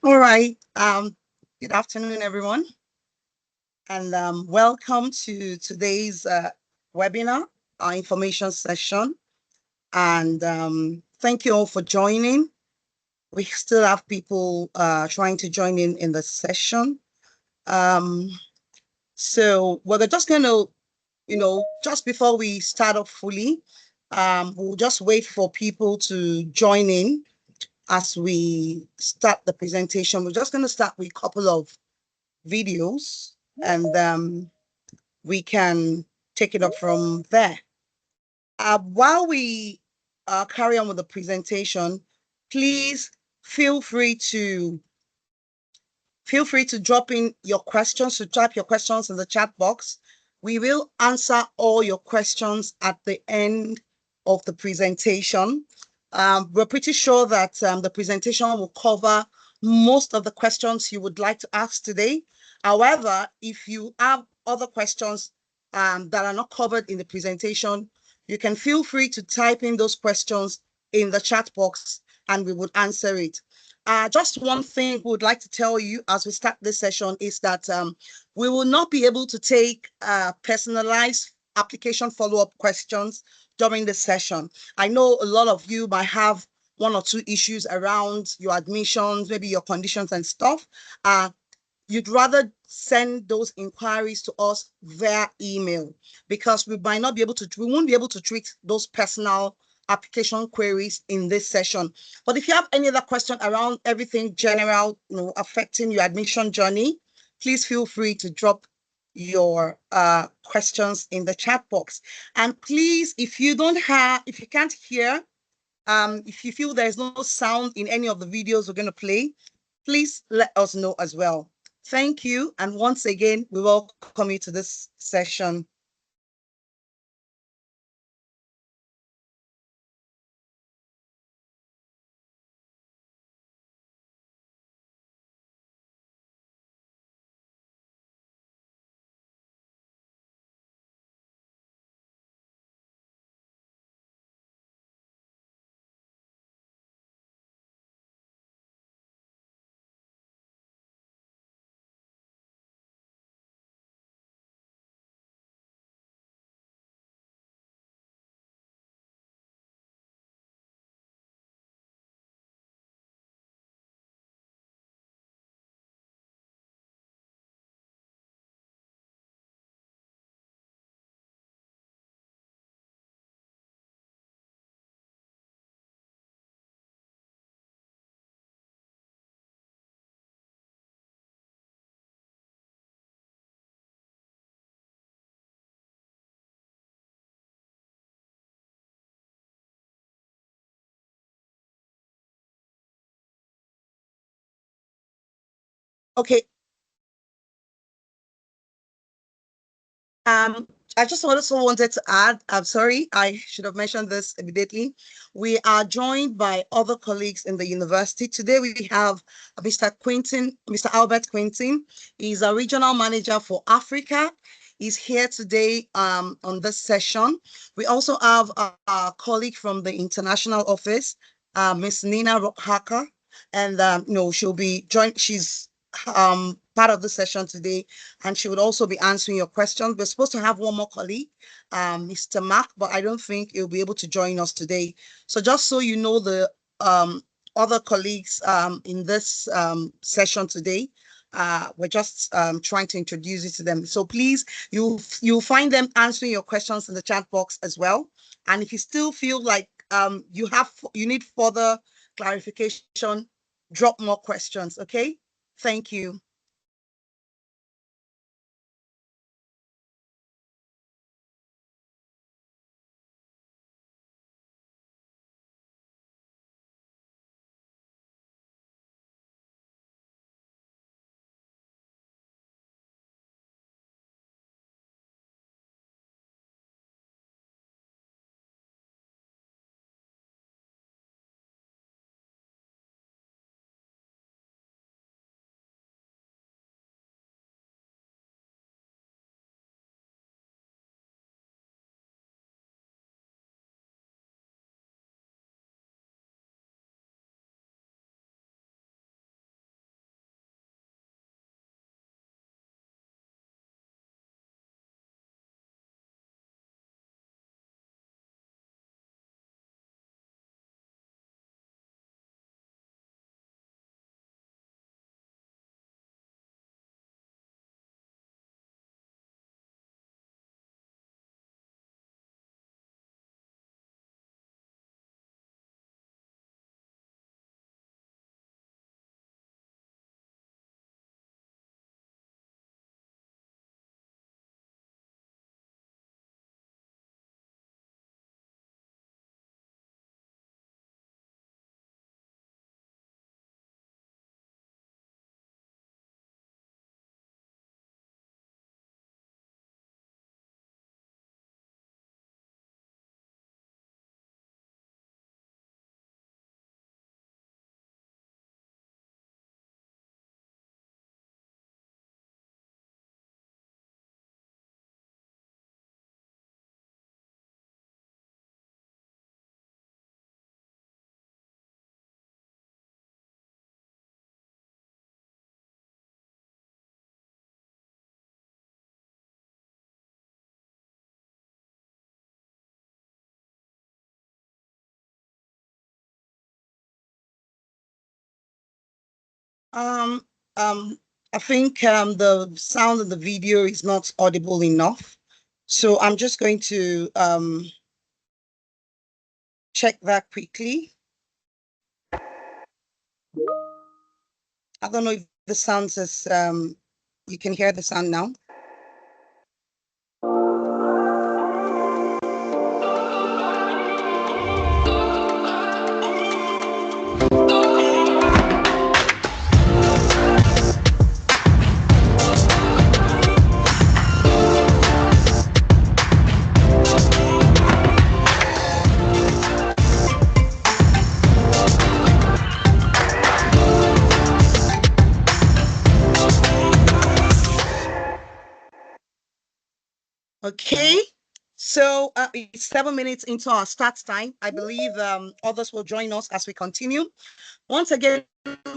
All right. Good afternoon, everyone, and welcome to today's webinar, our information session. And thank you all for joining. We still have people trying to join in the session. Um, so we're just going to, just before we start off fully, we'll just wait for people to join in as we start the presentation. We're just going to start with a couple of videos, and we can take it up from there. While we carry on with the presentation, please feel free to drop in your questions, to type your questions in the chat box. We will answer all your questions at the end of the presentation. We're pretty sure that the presentation will cover most of the questions you would like to ask today. However, if you have other questions that are not covered in the presentation, you can feel free to type in those questions in the chat box and we would answer it. Just one thing we would like to tell you as we start this session is that we will not be able to take personalized application follow-up questions during this session. I know a lot of you might have one or two issues around your admissions, maybe your conditions and stuff. You'd rather send those inquiries to us via email because we won't be able to treat those personal application queries in this session. But if you have any other question around everything general, affecting your admission journey, please feel free to drop your questions in the chat box. And please, if you can't hear, if you feel there's no sound in any of the videos we're going to play, please let us know as well. Thank you. And once again, we welcome you to this session. Okay. Um, I just also wanted to add, I'm sorry, I should have mentioned this immediately. We are joined by other colleagues in the university. Today we have Mr. Albert Quintin. He's a regional manager for Africa. He's here today on this session. We also have a colleague from the international office, Miss Nina Rockhaka, and she'll be joined. She's part of the session today, and she would also be answering your questions. We're supposed to have one more colleague, Mr. Mark, but I don't think he'll be able to join us today. So just so you know, the other colleagues in this session today, we're just trying to introduce you to them. So please, you'll find them answering your questions in the chat box as well. And if you still feel like you need further clarification, drop more questions. Okay. Thank you. Um, I think the sound of the video is not audible enough. So I'm just going to check that quickly. I don't know if the sound is, you can hear the sound now. Okay, so it's 7 minutes into our start time. I believe others will join us as we continue. Once again,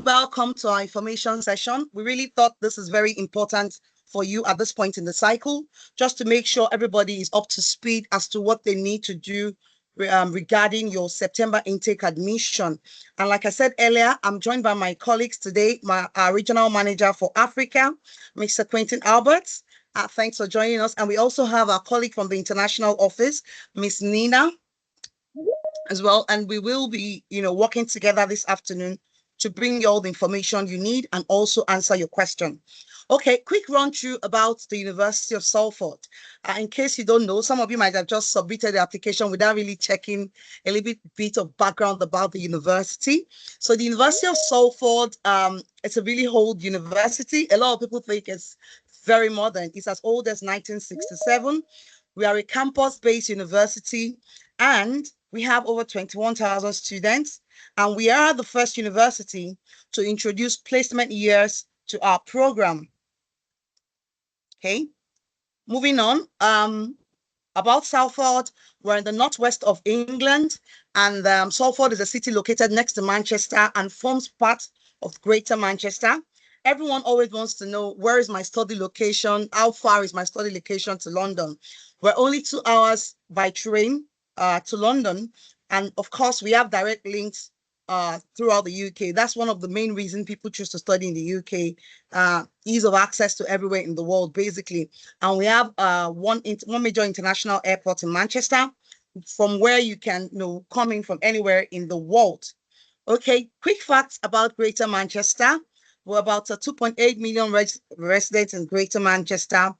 welcome to our information session. We really thought this is very important for you at this point in the cycle, just to make sure everybody is up to speed as to what they need to do regarding your September intake admission. And like I said earlier, I'm joined by my colleagues today, our regional manager for Africa, Mr. Quentin Alberts. Thanks for joining us. And we also have our colleague from the international office, Miss Nina, as well. And we will be, working together this afternoon to bring you all the information you need and also answer your question. Okay, quick run through about the University of Salford. In case you don't know, some of you might have just submitted the application without really checking a little bit of background about the university. So the University of Salford, it's a really old university. A lot of people think it's very modern. It's as old as 1967. We are a campus-based university, and we have over 21,000 students, and we are the first university to introduce placement years to our program. Okay, moving on. About Salford, we're in the northwest of England, and Salford is a city located next to Manchester and forms part of Greater Manchester. Everyone always wants to know, where is my study location? How far is my study location to London? We're only 2 hours by train to London. And of course, we have direct links throughout the UK. That's one of the main reasons people choose to study in the UK. Ease of access to everywhere in the world, basically. And we have one major international airport in Manchester, from where you can come in from anywhere in the world. Okay, quick facts about Greater Manchester. We're about 2.8 million residents in Greater Manchester.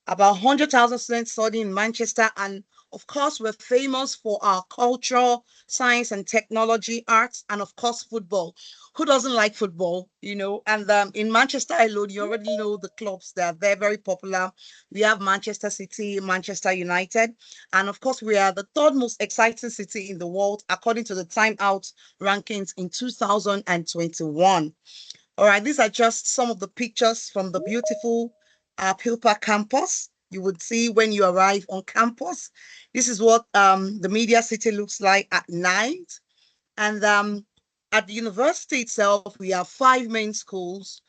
About 100,000 students studying in Manchester, and of course, we're famous for our culture, science and technology, arts, and of course, football. Who doesn't like football, And in Manchester alone, you already know the clubs that they're very popular. We have Manchester City, Manchester United, and of course, we are the third most exciting city in the world, according to the Time Out rankings in 2021. All right, these are just some of the pictures from the beautiful Pilpa campus. You would see when you arrive on campus. This is what the media city looks like at night. And at the university itself, we have 5 main schools.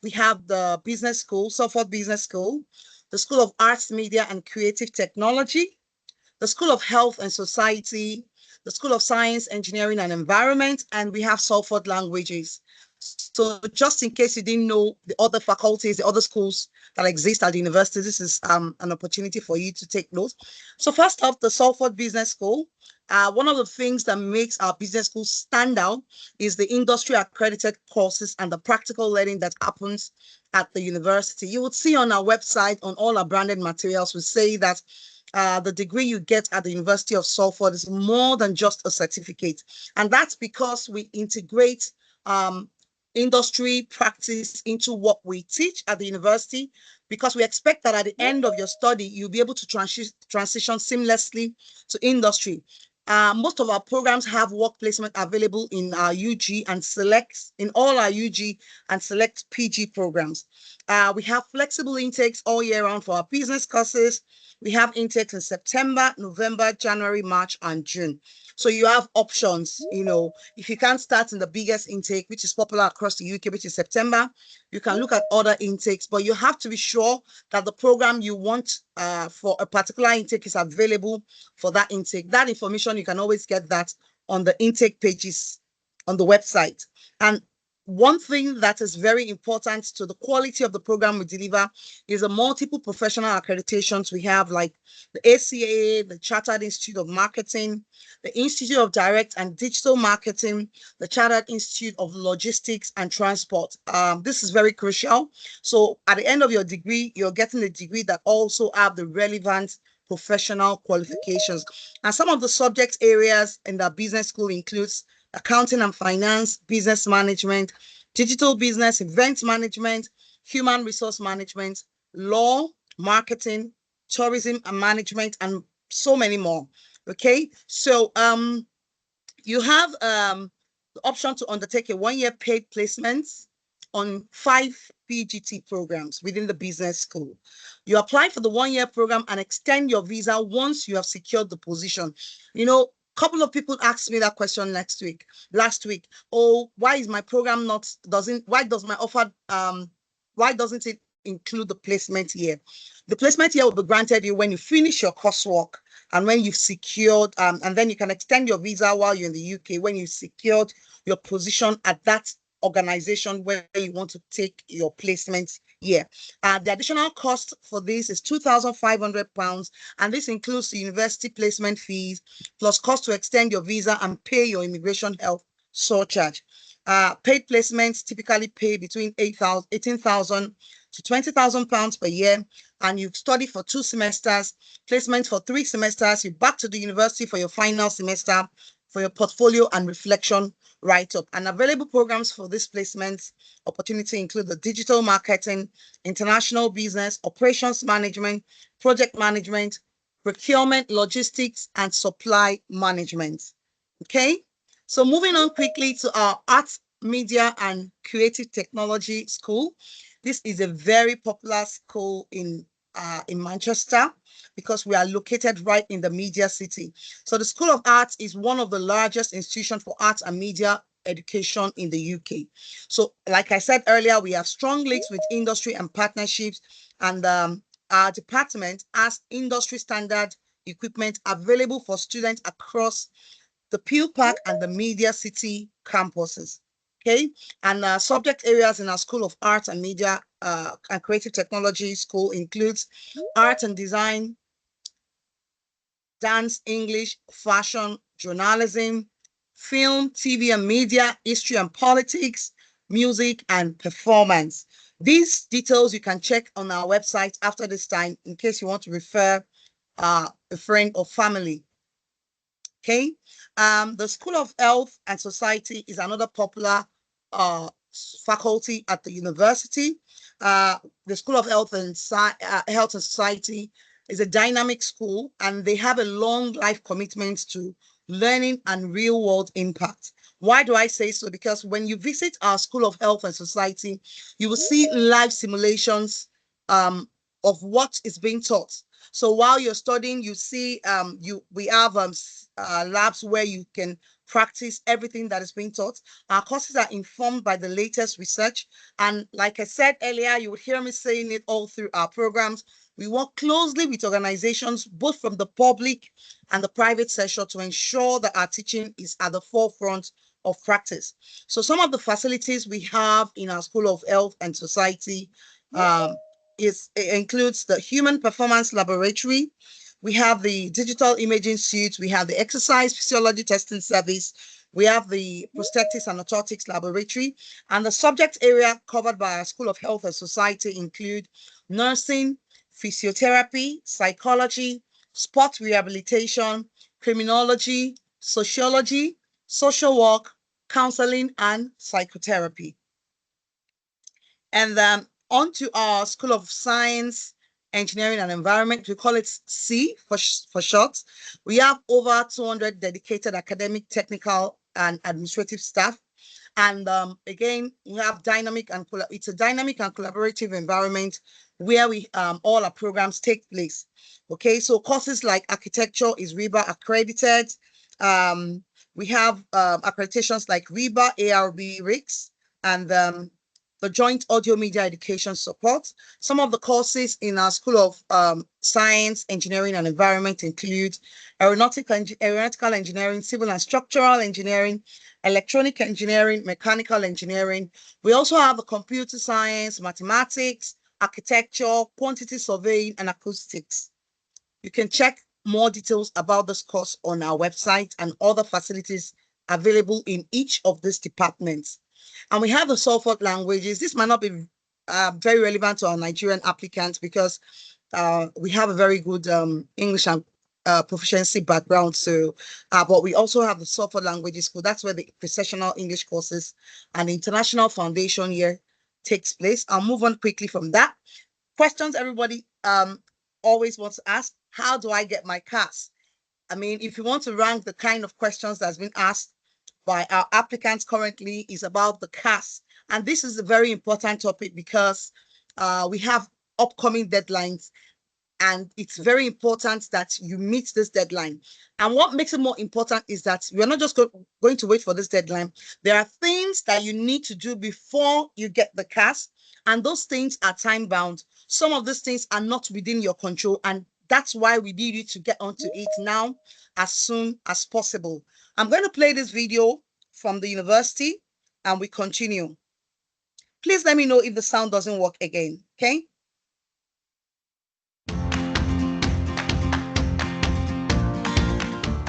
We have the business school, Salford Business School, the School of Arts, Media, and Creative Technology, the School of Health and Society, the School of Science, Engineering, and Environment, and we have Salford Languages. So just in case you didn't know the other faculties, the other schools that exist at the university, this is an opportunity for you to take note. So first off, the Salford Business School. One of the things that makes our business school stand out is the industry accredited courses and the practical learning that happens at the university. You would see on our website, on all our branded materials, we say that the degree you get at the University of Salford is more than just a certificate. And that's because we integrate industry practice into what we teach at the university, because we expect that at the end of your study, you'll be able to transition seamlessly to industry. Most of our programs have work placement available in our UG and select, in all our UG and select PG programs. We have flexible intakes all year round for our business courses. We have intakes in September, November, January, March, and June. So you have options, if you can't start in the biggest intake, which is popular across the UK, which is September, you can look at other intakes, but you have to be sure that the program you want for a particular intake is available for that intake. That information, you can always get that on the intake pages on the website. And one thing that is very important to the quality of the program we deliver is the multiple professional accreditations we have, like the ACA, the Chartered Institute of Marketing, the Institute of Direct and Digital Marketing, the Chartered Institute of Logistics and Transport. This is very crucial. So at the end of your degree, you're getting a degree that also have the relevant professional qualifications. And some of the subject areas in the business school includes accounting and finance, business management, digital business, event management, human resource management, law, marketing, tourism and management, and so many more. Okay, so you have the option to undertake a 1-year paid placement on 5 PGT programs within the business school. You apply for the 1-year program and extend your visa once you have secured the position. You know, a couple of people asked me that question last week. Oh, why is my program why doesn't it include the placement year? The placement year will be granted you when you finish your coursework and when you've secured, and then you can extend your visa while you're in the UK when you've secured your position at that organization where you want to take your placement year. The additional cost for this is £2,500, and this includes the university placement fees plus cost to extend your visa and pay your immigration health surcharge. Paid placements typically pay between £18,000 to £20,000 per year, and you study for 2 semesters, placement for 3 semesters, you back to the university for your final semester for your portfolio and reflection write-up. And available programs for this placement opportunity include the digital marketing, international business, operations management, project management, procurement, logistics, and supply management. Okay, so moving on quickly to our arts, media, and creative technology school. This is a very popular school in Manchester because we are located right in the media city. So the School of Arts is one of the largest institutions for arts and media education in the UK. So like I said earlier, we have strong links with industry and partnerships, and our department has industry standard equipment available for students across the Peel Park and the Media City campuses. Okay, and subject areas in our School of Art and Media and Creative Technology School includes art and design, dance, English, fashion, journalism, film, TV and media, history and politics, music and performance. These details you can check on our website after this time in case you want to refer a friend or family. Okay, the School of Health and Society is another popular faculty at the university. The School of Health and Society is a dynamic school, and they have a long life commitment to learning and real world impact. Why do I say so? Because when you visit our School of Health and Society, you will see live simulations of what is being taught. So while you're studying, you see we have labs where you can practice everything that is being taught. Our courses are informed by the latest research. And like I said earlier, you would hear me saying it all through our programs. We work closely with organizations, both from the public and the private sector, to ensure that our teaching is at the forefront of practice. So some of the facilities we have in our School of Health and Society it includes the Human Performance Laboratory. We have the Digital Imaging Suite. We have the Exercise Physiology Testing Service. We have the Prosthetics and Orthotics Laboratory. And the subject area covered by our School of Health and Society include nursing, physiotherapy, psychology, sport rehabilitation, criminology, sociology, social work, counseling, and psychotherapy. And then on to our School of Science, Engineering and Environment. We call it C for short. We have over 200 dedicated academic, technical, and administrative staff. And again, we have it's a dynamic and collaborative environment where we all our programs take place. Okay, so courses like architecture is RIBA accredited. We have accreditations like RIBA, ARB, RICS, and the the Joint Audio Media Education Support. Some of the courses in our School of Science, Engineering and Environment include aeronautical engineering, civil and structural engineering, electronic engineering, mechanical engineering. We also have the computer science, mathematics, architecture, quantity surveying, and acoustics. You can check more details about this course on our website and other facilities available in each of these departments. And we have the Salford languages. This might not be very relevant to our Nigerian applicants because we have a very good English and proficiency background. So, but we also have the Salford Languages School. That's where the professional English courses and the international foundation year takes place. I'll move on quickly from that. Questions everybody always wants to ask: how do I get my CAS? I mean, if you want to rank the kind of questions that's been asked by our applicants currently, is about the CAS. And this is a very important topic because we have upcoming deadlines, and it's very important that you meet this deadline. And what makes it more important is that you're not just going to wait for this deadline. There are things that you need to do before you get the CAS, and those things are time bound. Some of these things are not within your control, and that's why we need you to get onto it now as soon as possible. I'm going to play this video from the university and we continue. Please let me know if the sound doesn't work again, okay?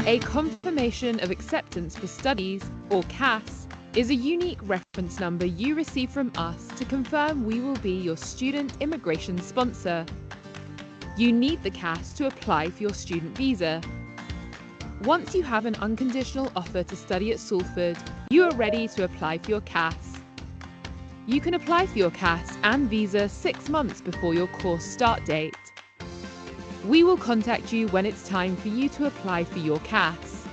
A Confirmation of Acceptance for Studies, or CAS, is a unique reference number you receive from us to confirm we will be your student immigration sponsor. You need the CAS to apply for your student visa. Once you have an unconditional offer to study at Salford, you are ready to apply for your CAS. You can apply for your CAS and visa 6 months before your course start date. We will contact you when it's time for you to apply for your CAS.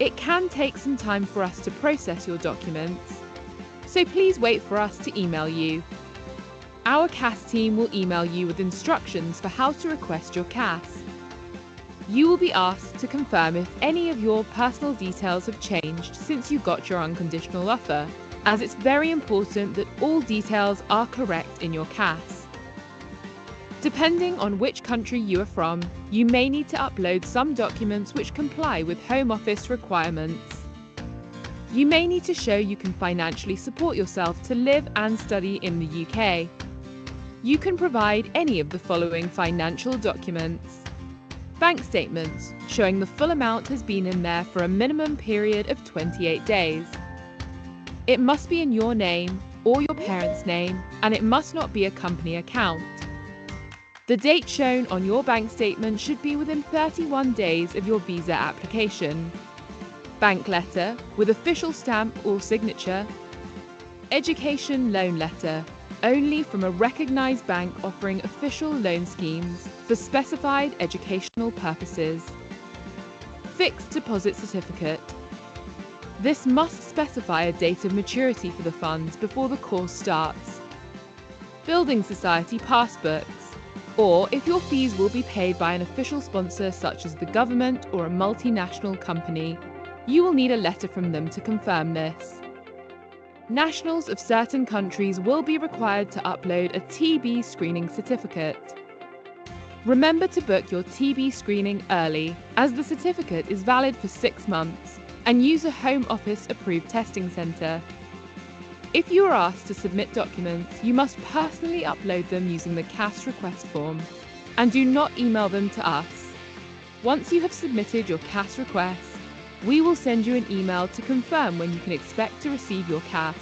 It can take some time for us to process your documents, so please wait for us to email you. Our CAS team will email you with instructions for how to request your CAS. You will be asked to confirm if any of your personal details have changed since you got your unconditional offer, as it's very important that all details are correct in your CAS. Depending on which country you are from, you may need to upload some documents which comply with Home Office requirements. You may need to show you can financially support yourself to live and study in the UK. You can provide any of the following financial documents: bank statements showing the full amount has been in there for a minimum period of 28 days. It must be in your name or your parents' name, and it must not be a company account. The date shown on your bank statement should be within 31 days of your visa application. Bank letter with official stamp or signature. Education loan letter, only from a recognised bank offering official loan schemes for specified educational purposes. Fixed deposit certificate. This must specify a date of maturity for the funds before the course starts. Building Society passbooks, or if your fees will be paid by an official sponsor such as the government or a multinational company, you will need a letter from them to confirm this. Nationals of certain countries will be required to upload a TB screening certificate. Remember to book your TB screening early, as the certificate is valid for 6 months, and use a Home Office approved testing centre. If you are asked to submit documents, you must personally upload them using the CAS request form, and do not email them to us. Once you have submitted your CAS request, we will send you an email to confirm when you can expect to receive your CAS.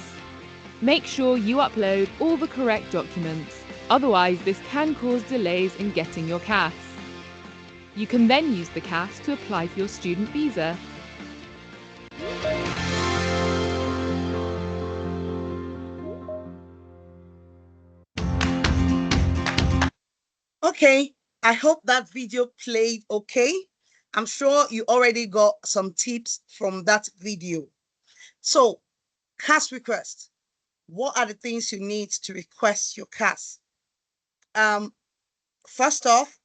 Make sure you upload all the correct documents, otherwise this can cause delays in getting your CAS. You can then use the CAS to apply for your student visa. Okay, I hope that video played okay. I'm sure you already got some tips from that video. So, CAS request. What are the things you need to request your CAS? First off,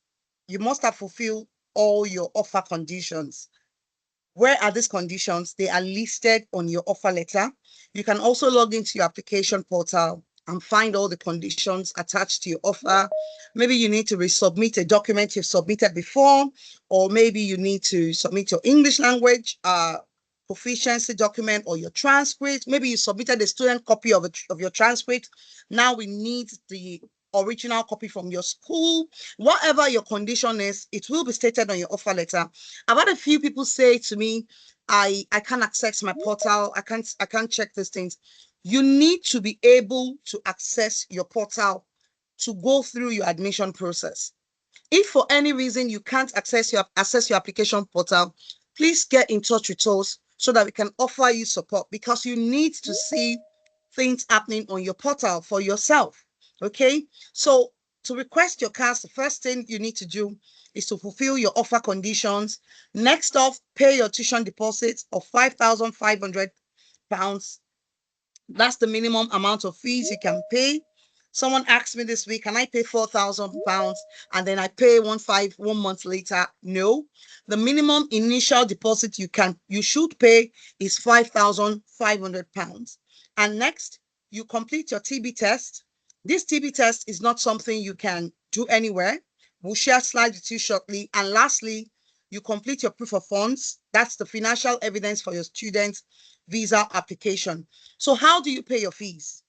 you must have fulfilled all your offer conditions. Where are these conditions? They are listed on your offer letter. You can also log into your application portal and find all the conditions attached to your offer. Maybe you need to resubmit a document you've submitted before, or maybe you need to submit your English language proficiency document or your transcript. Maybe you submitted a student copy of your transcript. Now we need the original copy from your school. Whatever your condition is, it will be stated on your offer letter. I've had a few people say to me, I can't access my portal. I can't check these things. You need to be able to access your portal to go through your admission process. If for any reason you can't access your application portal, please get in touch with us so that we can offer you support, because you need to see things happening on your portal for yourself. Okay, so to request your CAS, the first thing you need to do is to fulfill your offer conditions. Next off, pay your tuition deposit of £5,500. That's the minimum amount of fees you can pay. Someone asked me this week, can I pay £4,000 and then I pay 1 month later? No. The minimum initial deposit you should pay is £5,500. And next, you complete your TB test. This TB test is not something you can do anywhere. We'll share slides with you shortly. And lastly, you complete your proof of funds. That's the financial evidence for your student visa application. So how do you pay your fees?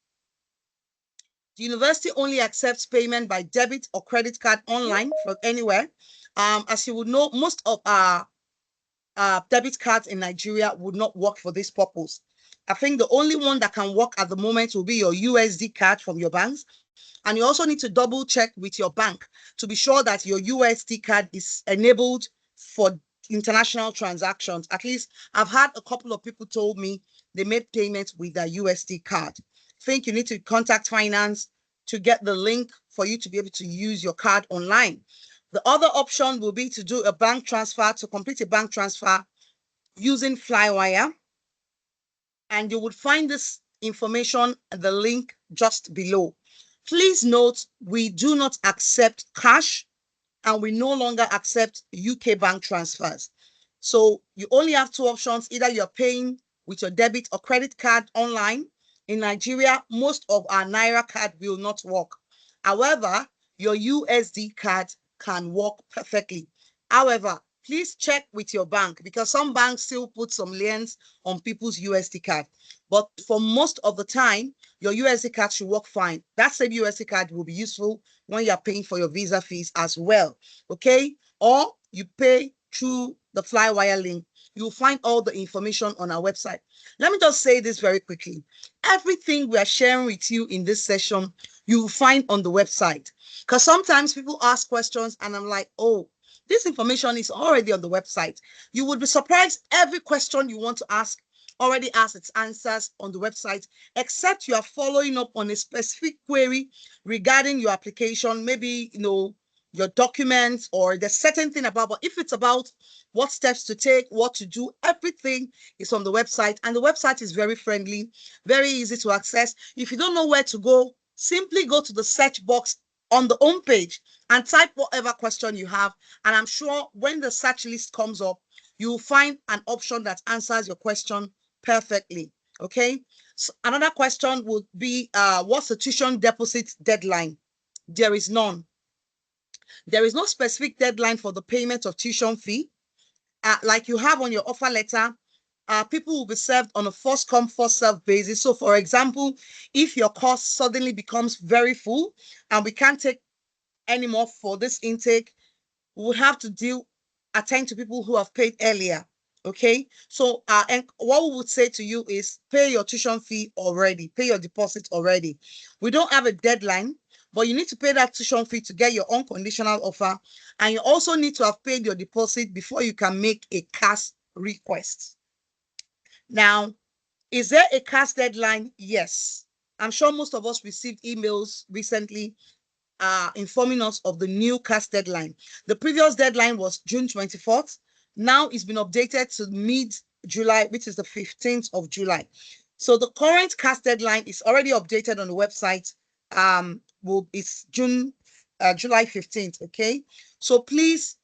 The university only accepts payment by debit or credit card online from anywhere. As you would know, most of our debit cards in Nigeria would not work for this purpose. I think the only one that can work at the moment will be your USD card from your banks. And you also need to double check with your bank to be sure that your USD card is enabled for international transactions. At least I've had a couple of people told me they made payments with their USD card. I think you need to contact finance to get the link for you to be able to use your card online. The other option will be to do a bank transfer, to complete a bank transfer using Flywire. And you would find this information at the link just below. Please note, we do not accept cash and we no longer accept UK bank transfers. So you only have two options. Either you're paying with your debit or credit card online. In Nigeria, most of our Naira card will not work. However, your USD card can work perfectly. However, please check with your bank, because some banks still put some liens on people's USD card. But for most of the time, your USD card should work fine. That same USD card will be useful when you're paying for your visa fees as well. Okay? Or you pay through the Flywire link. You'll find all the information on our website. Let me just say this very quickly. Everything we are sharing with you in this session, you will find on the website. Because sometimes people ask questions and I'm like, oh, this information is already on the website. You would be surprised, every question you want to ask already has its answers on the website, except you are following up on a specific query regarding your application, maybe, your documents, or there's certain thing about, but if it's about what steps to take, what to do, everything is on the website. And the website is very friendly, very easy to access. If you don't know where to go, simply go to the search box on the home page and type whatever question you have. And I'm sure when the search list comes up, you will find an option that answers your question perfectly. Okay. So another question would be, what's the tuition deposit deadline? There is none. There is no specific deadline for the payment of tuition fee. Like you have on your offer letter, people will be served on a first come, first served basis. So for example, if your course suddenly becomes very full and we can't take any more for this intake, we would have to attend to people who have paid earlier. Okay, so and what we would say to you is pay your tuition fee already, pay your deposit already. We don't have a deadline, but you need to pay that tuition fee to get your unconditional offer, and you also need to have paid your deposit before you can make a CAS request. Now, is there a CAS deadline? Yes. I'm sure most of us received emails recently informing us of the new CAS deadline. The previous deadline was June 24th. Now it's been updated to mid-July, which is the 15th of July. So the current CAS deadline is already updated on the website. It's July 15th. Okay. So please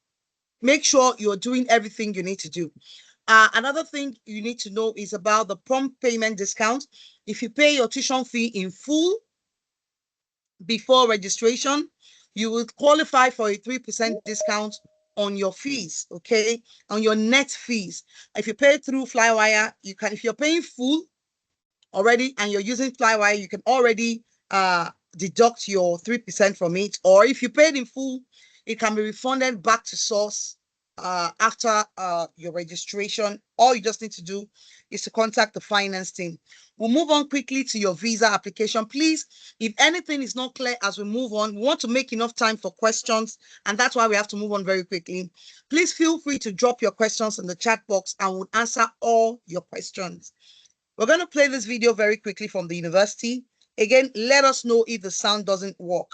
make sure you're doing everything you need to do. Another thing you need to know is about the prompt payment discount. If you pay your tuition fee in full before registration, you will qualify for a 3% discount on your fees, okay? On your net fees. If you pay through Flywire, you can, if you're paying full already and you're using Flywire, you can already deduct your 3% from it. Or if you paid in full, it can be refunded back to source after your registration. All you just need to do is to contact the finance team. We'll move on quickly to your visa application. Please, if anything is not clear as we move on, we want to make enough time for questions, and that's why we have to move on very quickly. Please feel free to drop your questions in the chat box and we'll answer all your questions. We're going to play this video very quickly from the university. Again, let us know if the sound doesn't work.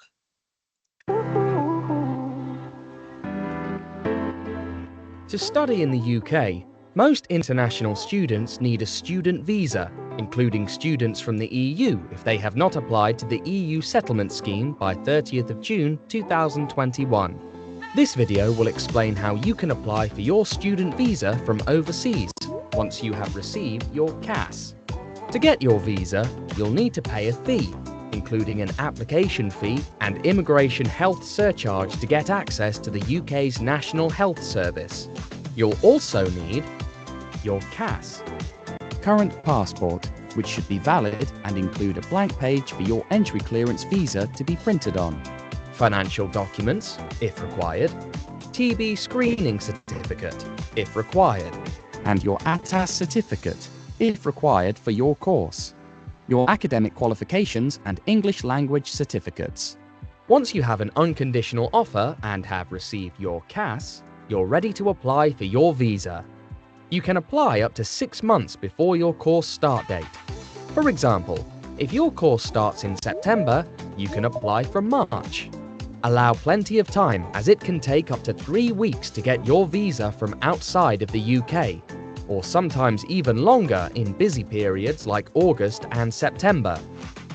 To study in the UK, most international students need a student visa, including students from the EU if they have not applied to the EU settlement scheme by 30th of June 2021. This video will explain how you can apply for your student visa from overseas once you have received your CAS. To get your visa, you'll need to pay a fee, including an application fee and immigration health surcharge to get access to the UK's National Health Service. You'll also need your CAS, current passport, which should be valid and include a blank page for your entry clearance visa to be printed on, financial documents, if required, TB screening certificate, if required, and your ATAS certificate, if required for your course, your academic qualifications and English language certificates. Once you have an unconditional offer and have received your CAS, you're ready to apply for your visa. You can apply up to 6 months before your course start date. For example, if your course starts in September, you can apply from March. Allow plenty of time, as it can take up to 3 weeks to get your visa from outside of the UK, or sometimes even longer in busy periods like August and September.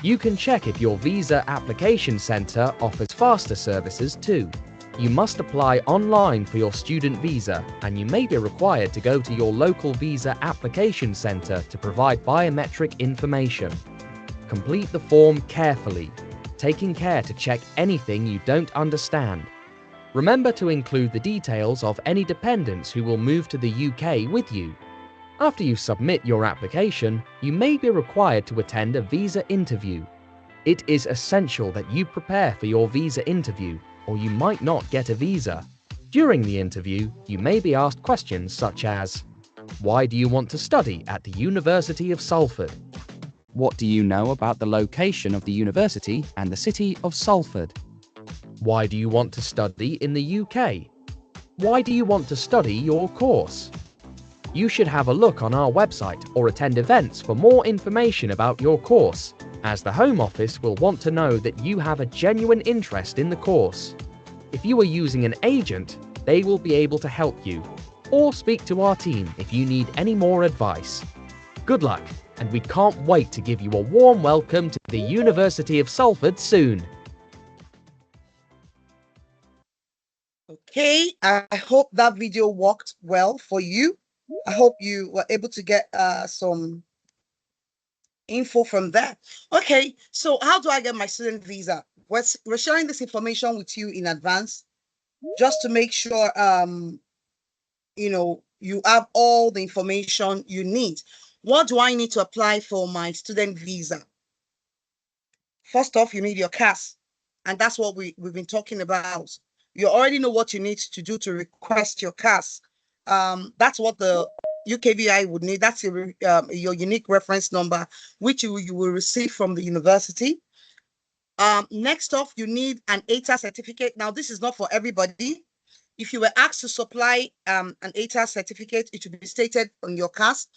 You can check if your visa application centre offers faster services too. You must apply online for your student visa, and you may be required to go to your local visa application centre to provide biometric information. Complete the form carefully, taking care to check anything you don't understand. Remember to include the details of any dependents who will move to the UK with you. After you submit your application, you may be required to attend a visa interview. It is essential that you prepare for your visa interview, or you might not get a visa. During the interview, you may be asked questions such as, why do you want to study at the University of Salford? What do you know about the location of the university and the city of Salford? Why do you want to study in the UK? Why do you want to study your course? You should have a look on our website or attend events for more information about your course, as the Home Office will want to know that you have a genuine interest in the course. If you are using an agent, they will be able to help you, or speak to our team if you need any more advice. Good luck, and we can't wait to give you a warm welcome to the University of Salford soon. Okay, I hope that video worked well for you. I hope you were able to get some info from that. Okay, so how do I get my student visa? We're sharing this information with you in advance, just to make sure you have all the information you need. What do I need to apply for my student visa? First off, you need your CAS, and that's what we've been talking about. You already know what you need to do to request your CAS. That's what the UKVI would need. That's your unique reference number, which you will receive from the university. Next off, you need an ATAS certificate. Now, this is not for everybody. If you were asked to supply an ATAS certificate, it should be stated on your CAS.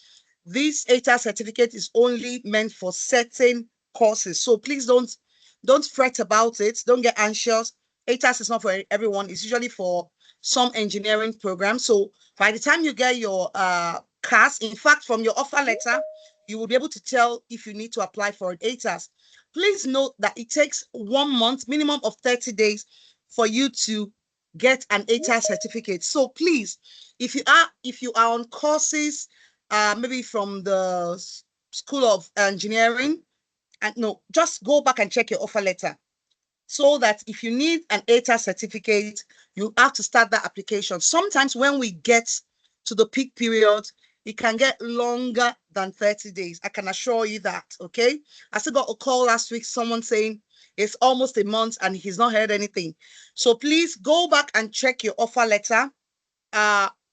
This ATAS certificate is only meant for certain courses. So please don't fret about it. Don't get anxious. ATAS is not for everyone. It's usually for some engineering programs. So by the time you get your CAS, in fact, from your offer letter, you will be able to tell if you need to apply for an ATAS. Please note that it takes 1 month, minimum of 30 days, for you to get an ATAS certificate. So please, If you are on courses, maybe from the School of Engineering, and no, just go back and check your offer letter, so that if you need an ATA certificate, you have to start that application. Sometimes when we get to the peak period, it can get longer than 30 days. I can assure you that, okay? I still got a call last week, someone saying it's almost a month and he's not heard anything. So please go back and check your offer letter.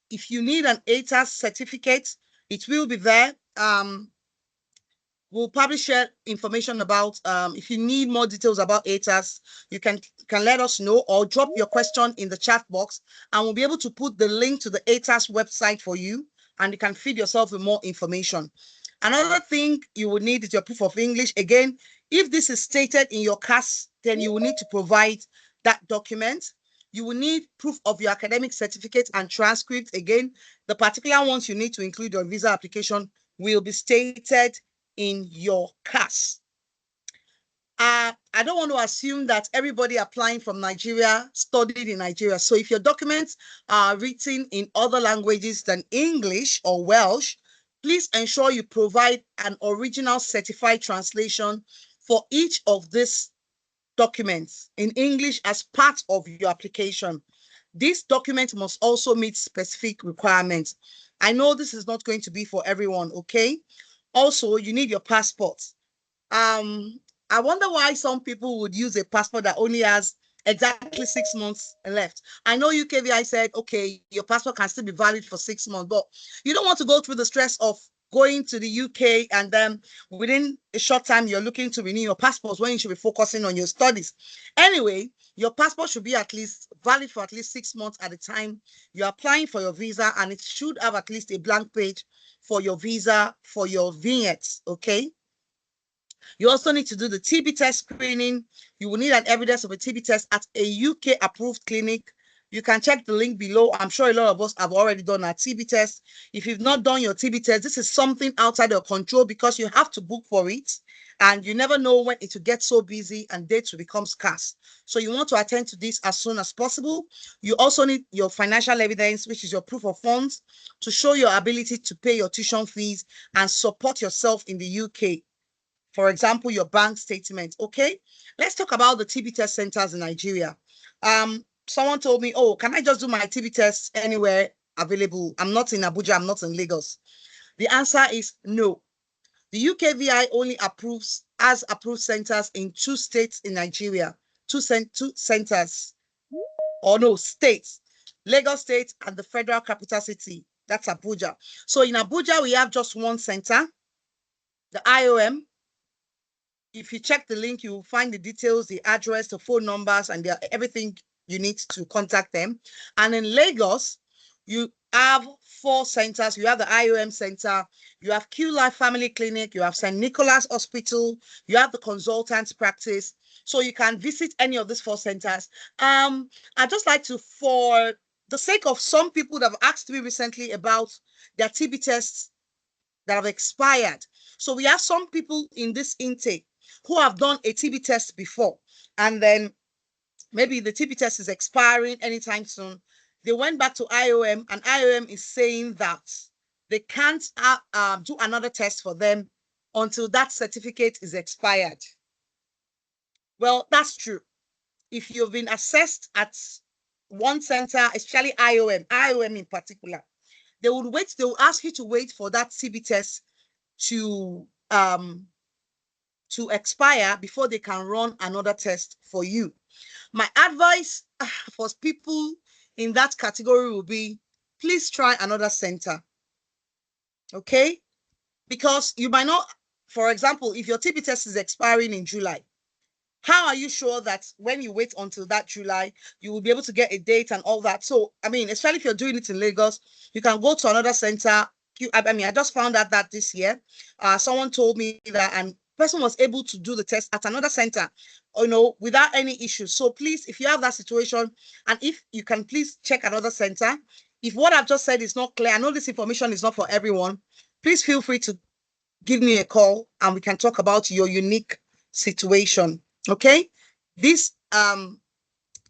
If you need an ATA certificate, it will be there. We'll probably share information about, if you need more details about ATAS, you can let us know, or drop your question in the chat box, and we'll be able to put the link to the ATAS website for you, and you can feed yourself with more information. Another thing you will need is your proof of English. Again, if this is stated in your CAS, then you will need to provide that document. You will need proof of your academic certificate and transcript. Again, the particular ones you need to include your visa application will be stated in your CAS. I don't want to assume that everybody applying from Nigeria studied in Nigeria. So if your documents are written in other languages than English or Welsh, please ensure you provide an original certified translation for each of these documents in English as part of your application. This document must also meet specific requirements. I know this is not going to be for everyone, okay? Also, you need your passport. I wonder why some people would use a passport that only has exactly 6 months left. I know UKVI said, okay, your passport can still be valid for 6 months, but you don't want to go through the stress of going to the UK and then within a short time you're looking to renew your passport when you should be focusing on your studies. Anyway, your passport should be at least valid for at least 6 months at a time you're applying for your visa, and it should have at least a blank page for your visa, for your vignettes, okay? You also need to do the TB test screening. You will need an evidence of a TB test at a UK approved clinic. You can check the link below. I'm sure a lot of us have already done our TB test. If you've not done your TB test, this is something outside your control because you have to book for it. And you never know when it will get so busy and dates will become scarce. So you want to attend to this as soon as possible. You also need your financial evidence, which is your proof of funds, to show your ability to pay your tuition fees and support yourself in the UK. For example, your bank statement. Okay, let's talk about the TB test centers in Nigeria. Someone told me, oh, can I just do my TB test anywhere available? I'm not in Abuja, I'm not in Lagos. The answer is no. The UKVI only has approved centers in 2 states in Nigeria, two centers, or no, states, Lagos State and the Federal Capital City, that's Abuja. So in Abuja, we have just 1 center, the IOM. If you check the link, you will find the details, the address, the phone numbers, and everything you need to contact them. And in Lagos, you have 4 centers. You have the IOM Center, you have Q Life Family Clinic, you have St. Nicholas Hospital, you have the consultants practice. So you can visit any of these 4 centers. I'd just like to, for the sake of some people that have asked me recently about their TB tests that have expired. So we have some people in this intake who have done a TB test before, and then maybe the TB test is expiring anytime soon. They went back to IOM, and IOM is saying that they can't do another test for them until that certificate is expired. Well, that's true. If you've been assessed at one center, especially IOM in particular, they will ask you to wait for that TB test to expire before they can run another test for you. My advice for people in that category will be, please try another center, okay? Because you might not, for example, if your TB test is expiring in July, how are you sure that when you wait until that July, you will be able to get a date and all that? So, I mean, especially if you're doing it in Lagos, you can go to another center. I just found out that this year, someone told me that, and person was able to do the test at another center, without any issues. So please, if you have that situation, and if you can please check another center. If what I've just said is not clear, I know this information is not for everyone, please feel free to give me a call and we can talk about your unique situation. Okay, this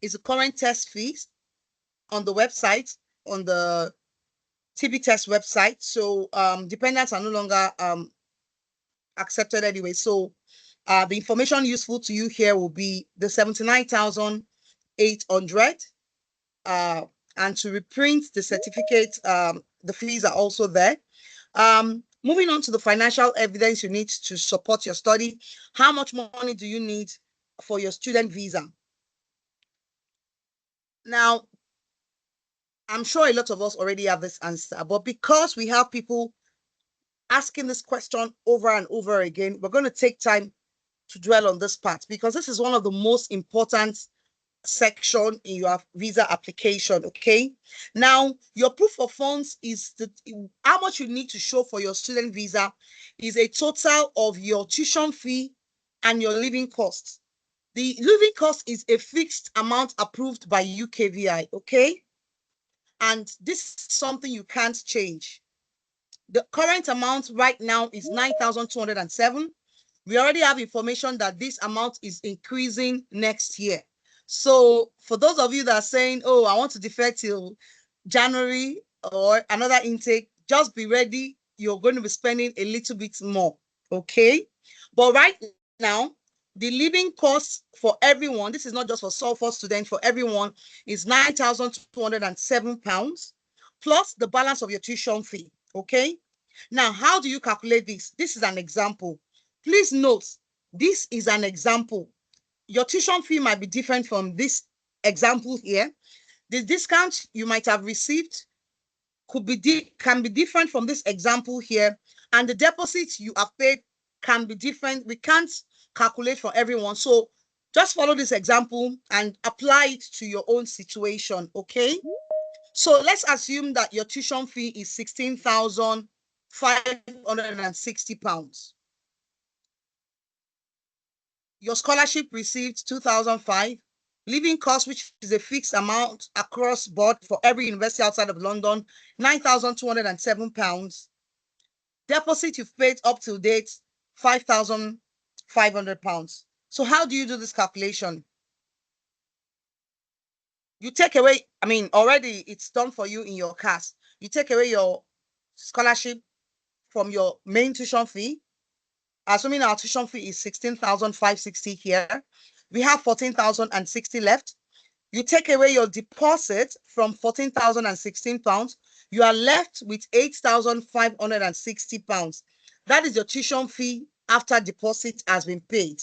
is the current test fees on the website, on the TB test website. So dependents are no longer accepted anyway. So the information useful to you here will be the 79,800. And to reprint the certificate, the fees are also there. Moving on to the financial evidence you need to support your study. How much money do you need for your student visa? Now, I'm sure a lot of us already have this answer, but because we have people asking this question over and over again, we're going to take time to dwell on this part because this is one of the most important section in your visa application. Okay, now your proof of funds is how much you need to show for your student visa is a total of your tuition fee and your living costs. The living cost is a fixed amount approved by UKVI. Okay, and this is something you can't change. The current amount right now is 9,207. We already have information that this amount is increasing next year. So for those of you that are saying, oh, I want to defer till January or another intake, just be ready. You're going to be spending a little bit more. Okay. But right now, the living cost for everyone, this is not just for Salford students, for everyone, is £9,207 plus the balance of your tuition fee. Okay. Now, how do you calculate this? This is an example. Please note, this is an example. Your tuition fee might be different from this example here. The discount you might have received can be different from this example here. And the deposit you have paid can be different. We can't calculate for everyone. So just follow this example and apply it to your own situation, okay? So let's assume that your tuition fee is £16,560. Your scholarship received 2005. Living cost, which is a fixed amount across board for every university outside of London, £9,207. Deposit you've paid up to date, £5,500. So how do you do this calculation? You take away, already it's done for you in your CAS. You take away your scholarship from your main tuition fee. Assuming our tuition fee is 16,560 here, we have 14,060 left. You take away your deposit from £14,016, you are left with £8,560. That is your tuition fee after deposit has been paid.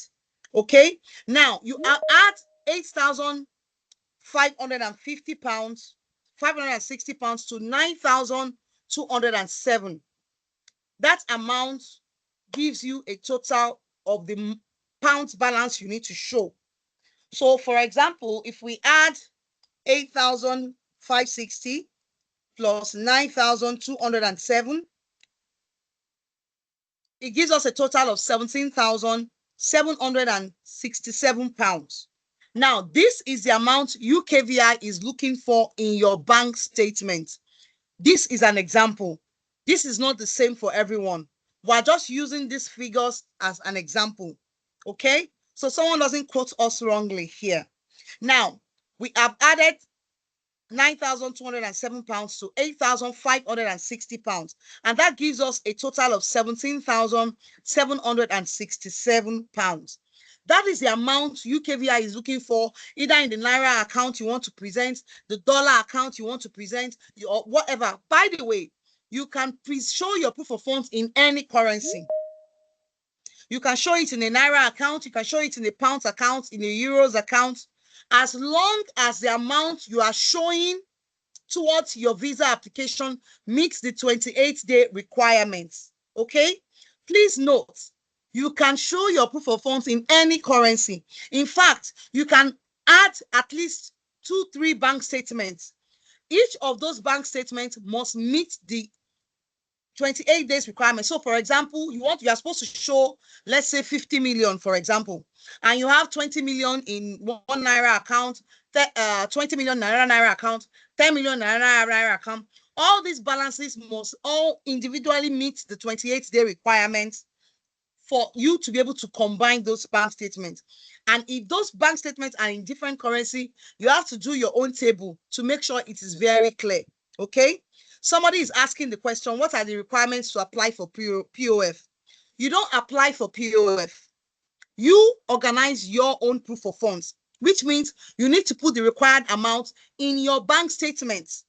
Okay, now you add £8,550, £560 to £9,207. That amount gives you a total of the pounds balance you need to show. So for example, if we add 8,560 plus 9,207, it gives us a total of 17,767 pounds. Now, this is the amount UKVI is looking for in your bank statement. This is an example. This is not the same for everyone. We're just using these figures as an example, okay? So someone doesn't quote us wrongly here. Now, we have added 9,207 pounds to 8,560 pounds, and that gives us a total of 17,767 pounds. That is the amount UKVI is looking for, either in the Naira account you want to present, the dollar account you want to present, or whatever. By the way, you can show your proof of funds in any currency. You can show it in a Naira account, you can show it in a pounds account, in a euros account, as long as the amount you are showing towards your visa application meets the 28-day requirements. Okay? Please note, you can show your proof of funds in any currency. In fact, you can add at least 2-3 bank statements. Each of those bank statements must meet the 28 days requirement. So for example, you are supposed to show, let's say 50 million, for example, and you have 20 million in one Naira account, 20 million Naira account, 10 million Naira account. All these balances must all individually meet the 28-day requirements for you to be able to combine those bank statements. And if those bank statements are in different currency, you have to do your own table to make sure it is very clear. Okay? Somebody is asking the question, what are the requirements to apply for POF? You don't apply for POF. You organize your own proof of funds, which means you need to put the required amount in your bank statements.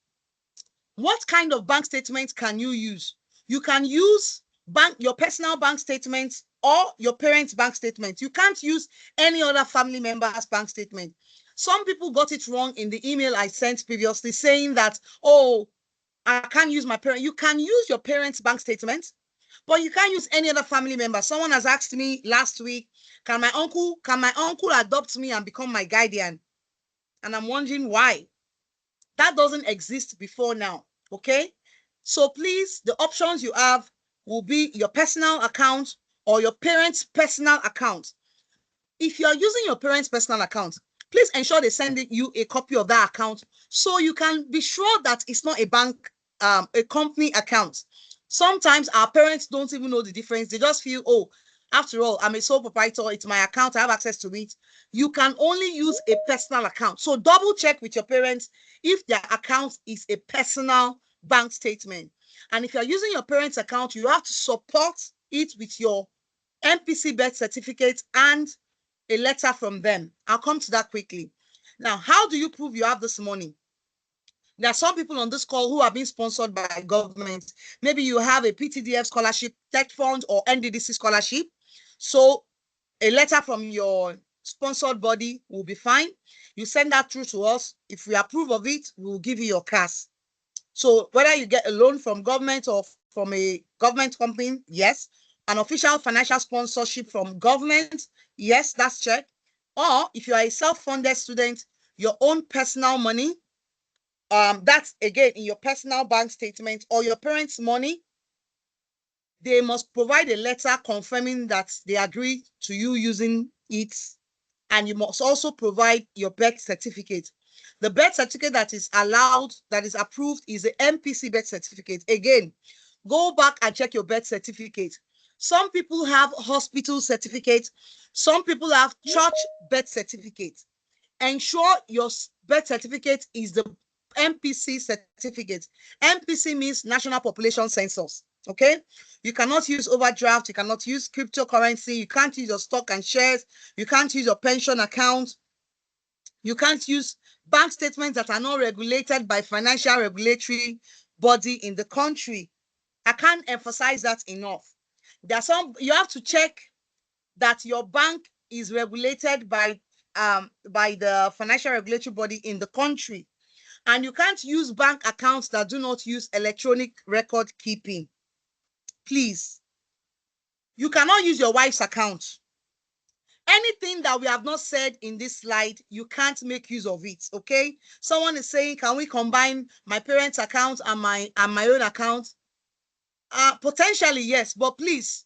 What kind of bank statement can you use? You can use your personal bank statements or your parents' bank statement. You can't use any other family member's bank statement. Some people got it wrong in the email I sent previously saying that, oh, I can't use my parent. You can use your parents' bank statement, but you can't use any other family member. Someone has asked me last week, can my uncle adopt me and become my guardian? And I'm wondering why. That doesn't exist before now. Okay, so please, the options you have will be your personal account or your parents' personal account. If you're using your parents' personal account, please ensure they send you a copy of that account so you can be sure that it's not a bank, a company account. Sometimes our parents don't even know the difference. They just feel, oh, after all, I'm a sole proprietor, it's my account, I have access to it. You can only use a personal account. So double check with your parents if their account is a personal bank statement. And if you're using your parents' account, you have to support it with your MPC birth certificate and a letter from them. I'll come to that quickly. Now, how do you prove you have this money? There are some people on this call who are being sponsored by government. Maybe you have a PTDF scholarship, tech fund, or NDDC scholarship. So a letter from your sponsored body will be fine. You send that through to us. If we approve of it, we will give you your cash. So whether you get a loan from government or from a government company, yes. An official financial sponsorship from government, yes, that's checked. Or if you are a self-funded student, your own personal money, that's again in your personal bank statement or your parents' money, they must provide a letter confirming that they agree to you using it. And you must also provide your birth certificate. The birth certificate that is allowed, that is approved, is the MPC birth certificate. Again, go back and check your birth certificate. Some people have hospital certificates. Some people have church birth certificate. Ensure your birth certificate is the MPC certificate. MPC means National Population Census. Okay, you cannot use overdraft, you cannot use cryptocurrency, you can't use your stock and shares, you can't use your pension account, you can't use bank statements that are not regulated by financial regulatory body in the country. I can't emphasize that enough. There are some, you have to check that your bank is regulated by the financial regulatory body in the country. And you can't use bank accounts that do not use electronic record keeping. Please. You cannot use your wife's account. Anything that we have not said in this slide, you can't make use of it, okay? Someone is saying, can we combine my parents' account and my own account? Potentially, yes, but please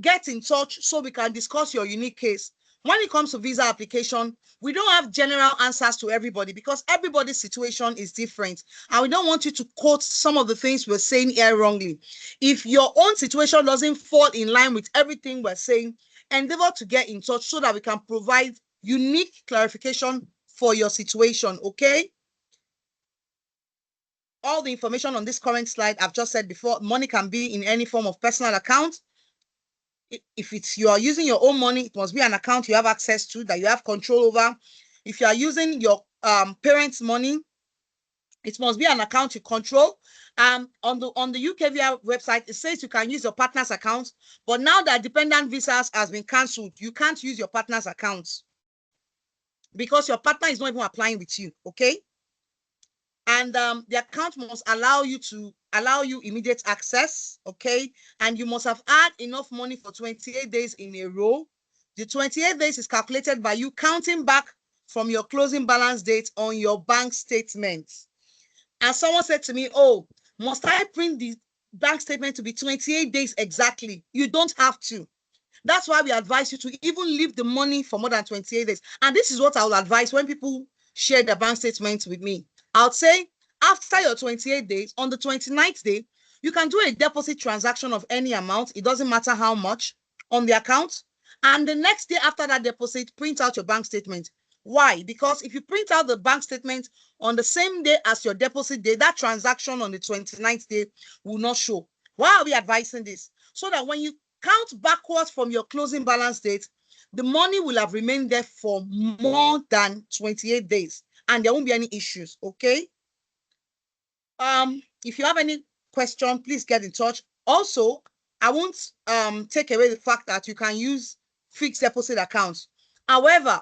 get in touch so we can discuss your unique case. When it comes to visa application, we don't have general answers to everybody because everybody's situation is different. And we don't want you to quote some of the things we're saying here wrongly. If your own situation doesn't fall in line with everything we're saying, endeavor to get in touch so that we can provide unique clarification for your situation, okay? All the information on this current slide, I've just said before, money can be in any form of personal account. If it's you are using your own money, it must be an account you have access to, that you have control over. If you are using your parents' money, it must be an account you control. On the UKVR website, it says you can use your partner's account, but now that dependent visas has been cancelled, you can't use your partner's account because your partner is not even applying with you, okay? And the account must allow you immediate access, okay? And you must have had enough money for 28 days in a row. The 28 days is calculated by you counting back from your closing balance date on your bank statement. And someone said to me, oh, must I print the bank statement to be 28 days exactly? You don't have to. That's why we advise you to even leave the money for more than 28 days. And this is what I will advise when people share their bank statements with me. I would say after your 28 days, on the 29th day, you can do a deposit transaction of any amount. It doesn't matter how much on the account. And the next day after that deposit, print out your bank statement. Why? Because if you print out the bank statement on the same day as your deposit day, that transaction on the 29th day will not show. Why are we advising this? So that when you count backwards from your closing balance date, the money will have remained there for more than 28 days and there won't be any issues. Okay. If you have any question, please get in touch. Also, I won't take away the fact that you can use fixed deposit accounts. However,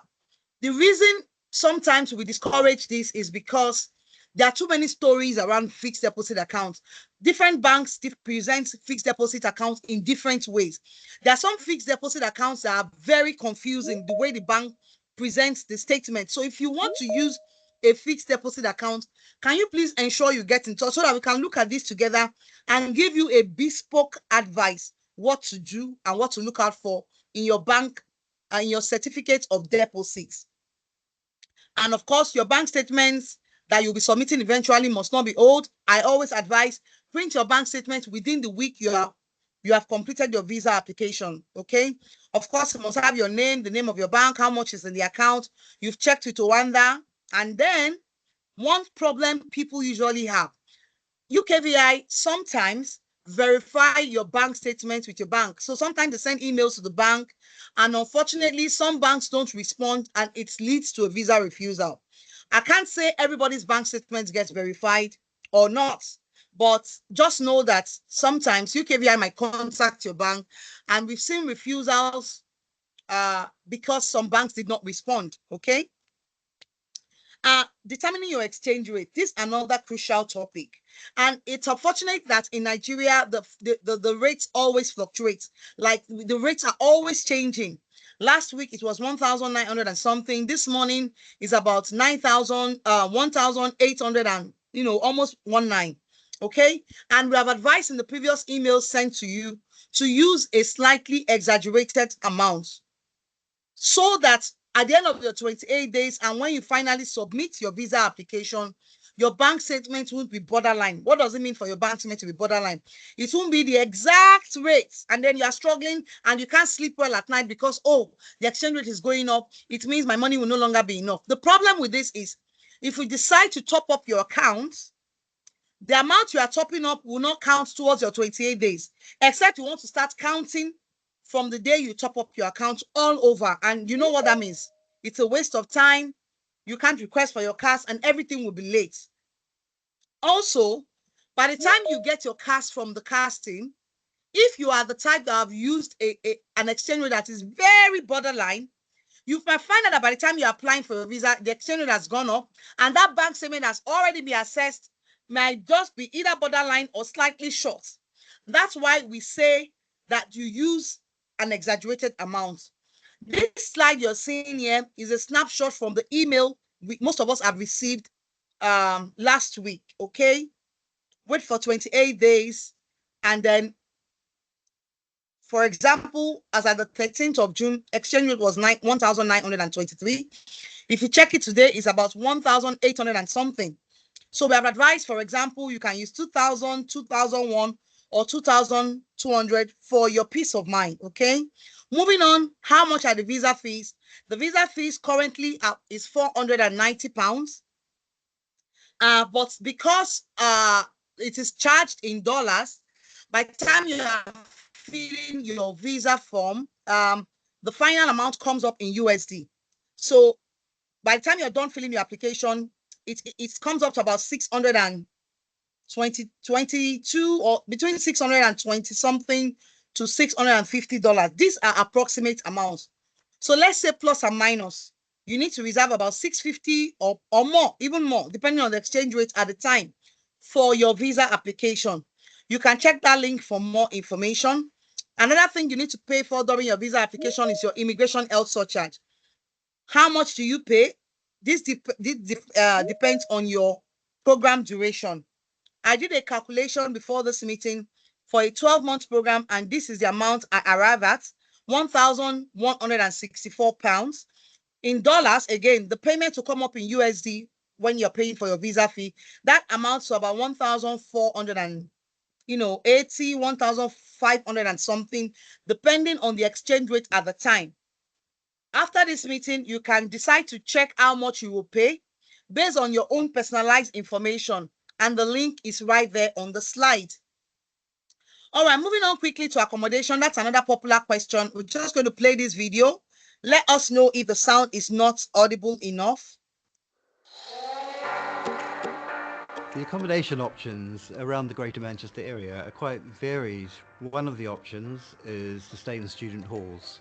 the reason sometimes we discourage this is because there are too many stories around fixed deposit accounts. Different banks present fixed deposit accounts in different ways. There are some fixed deposit accounts that are very confusing, the way the bank presents the statement. So if you want to use a fixed deposit account, can you please ensure you get in touch so that we can look at this together and give you a bespoke advice, what to do and what to look out for in your bank and your certificate of deposits. And of course, your bank statements that you'll be submitting eventually must not be old. I always advise print your bank statement within the week you have completed your visa application. Okay. Of course, you must have your name, the name of your bank, how much is in the account. You've checked with Rwanda. And then one problem people usually have, UKVI sometimes verify your bank statement with your bank. So sometimes they send emails to the bank, and unfortunately, some banks don't respond, and it leads to a visa refusal. I can't say everybody's bank statement gets verified or not, but just know that sometimes UKVI might contact your bank, and we've seen refusals because some banks did not respond. Okay. Determining your exchange rate. This is another crucial topic. And it's unfortunate that in Nigeria, the rates always fluctuate. Like the rates are always changing. Last week, it was 1,900 and something. This morning is about 9,000, 1,800 and, almost 19. Okay. And we have advised in the previous email sent to you to use a slightly exaggerated amount so that at the end of your 28 days and when you finally submit your visa application, your bank statement won't be borderline. What does it mean for your bank statement to be borderline? It won't be the exact rates, and then you are struggling and you can't sleep well at night because, oh, the exchange rate is going up. It means my money will no longer be enough. The problem with this is if you decide to top up your account, the amount you are topping up will not count towards your 28 days, except you want to start counting from the day you top up your account all over. And you know what that means? It's a waste of time. You can't request for your CAS and everything will be late. Also, by the time you get your CAS from the CAS team, if you are the type that have used an exchange rate that is very borderline, you might find out that by the time you're applying for a visa, the exchange rate has gone up and that bank statement has already been assessed, might just be either borderline or slightly short. That's why we say that you use an exaggerated amount. This slide you're seeing here is a snapshot from the email most of us have received last week. Okay, wait for 28 days, and then, for example, as at the 13th of June, exchange rate was 1,923. If you check it today, it's about 1,800 and something. So we have advised, for example, you can use 2,000, 2,001, or 2,200 for your peace of mind. Okay. Moving on, how much are the visa fees? The visa fees currently is £490. But because it is charged in dollars, by the time you are filling your visa form, the final amount comes up in USD. So by the time you're done filling your application, it comes up to about 622 or between 620 something to $650. These are approximate amounts. So let's say plus or minus, you need to reserve about 650 or more, even more, depending on the exchange rate at the time for your visa application. You can check that link for more information. Another thing you need to pay for during your visa application is your immigration health surcharge. How much do you pay? This depends on your program duration. I did a calculation before this meeting for a 12-month program, and this is the amount I arrive at, £1,164. In dollars, again, the payment will come up in USD when you're paying for your visa fee. That amounts to about 1,480, 1,500 and something, depending on the exchange rate at the time. After this meeting, you can decide to check how much you will pay based on your own personalized information, and the link is right there on the slide. All right, moving on quickly to accommodation. That's another popular question. We're just going to play this video. Let us know if the sound is not audible enough. The accommodation options around the Greater Manchester area are quite varied. One of the options is to stay in student halls.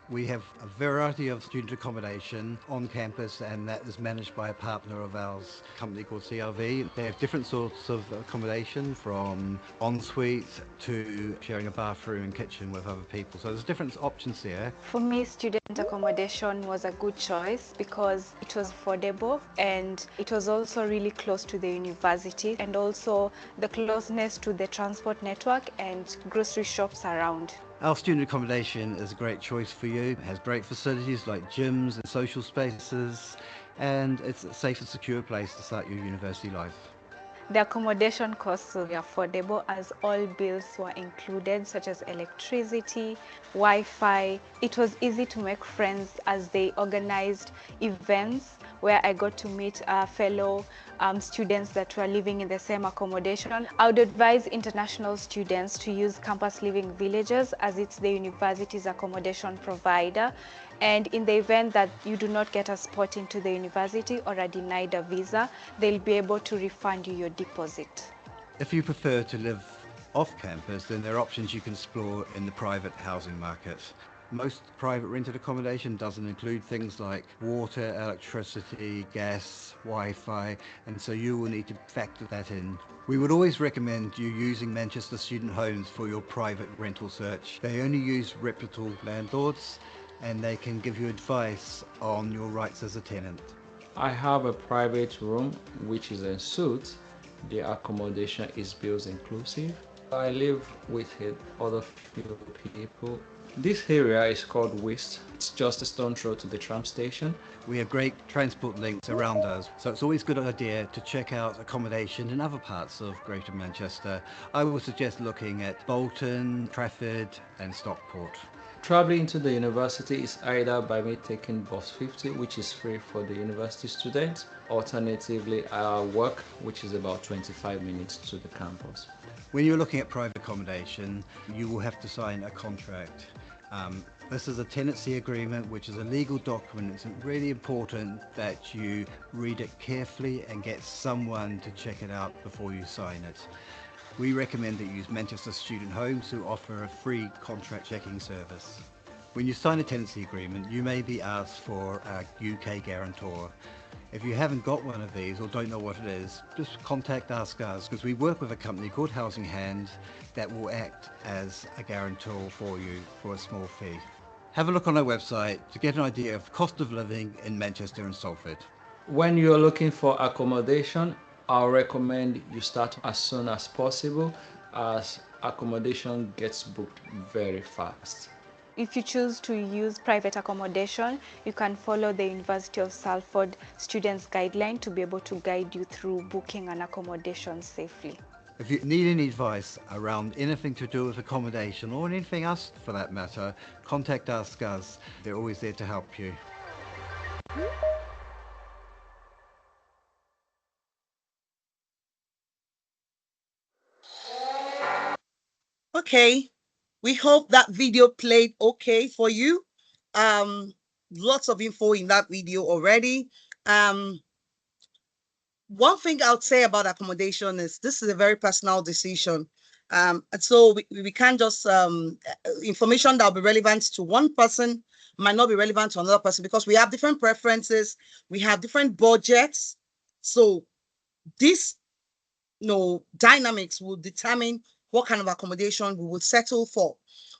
We have a variety of student accommodation on campus, and that is managed by a partner of ours, a company called CRV. They have different sorts of accommodation, from ensuite to sharing a bathroom and kitchen with other people. So there's different options there. For me, student accommodation was a good choice because it was affordable and it was also really close to the university, and also the closeness to the transport network and grocery shops around. Our student accommodation is a great choice for you. It has great facilities like gyms and social spaces, and it's a safe and secure place to start your university life. The accommodation costs were affordable as all bills were included, such as electricity, Wi-Fi. It was easy to make friends as they organized events where I got to meet fellow students that were living in the same accommodation. I would advise international students to use campus living villages, as it's the university's accommodation provider. And in the event that you do not get a spot into the university or are denied a visa, they'll be able to refund you your deposit. If you prefer to live off campus, then there are options you can explore in the private housing market. Most private rented accommodation doesn't include things like water, electricity, gas, Wi-Fi, and so you will need to factor that in. We would always recommend you using Manchester Student Homes for your private rental search. They only use reputable landlords, and they can give you advice on your rights as a tenant. I have a private room which is a suite. The accommodation is bills inclusive. I live with other few people. This area is called West. It's just a stone throw to the tram station. We have great transport links around us, so it's always a good idea to check out accommodation in other parts of Greater Manchester. I would suggest looking at Bolton, Trafford and Stockport. Traveling to the university is either by me taking bus 50, which is free for the university students. Alternatively, I walk, which is about 25 minutes to the campus. When you're looking at private accommodation, you will have to sign a contract. This is a tenancy agreement, which is a legal document. It's really important that you read it carefully and get someone to check it out before you sign it. We recommend that you use Manchester Student Homes, who offer a free contract checking service. When you sign a tenancy agreement, you may be asked for a UK guarantor. If you haven't got one of these or don't know what it is, just contact Ask Us, because we work with a company called Housing Hand that will act as a guarantor for you for a small fee. Have a look on our website to get an idea of the cost of living in Manchester and Salford. When you're looking for accommodation, I'll recommend you start as soon as possible, as accommodation gets booked very fast. If you choose to use private accommodation, you can follow the University of Salford Students Guideline to be able to guide you through booking an accommodation safely. If you need any advice around anything to do with accommodation or anything else for that matter, contact Ask Us. They're always there to help you. Okay, we hope that video played okay for you. Lots of info in that video already. One thing I would say about accommodation is this is a very personal decision. And so we can't just, information that will be relevant to one person might not be relevant to another person, because we have different preferences, we have different budgets. So this, dynamics will determine what kind of accommodation we will settle for.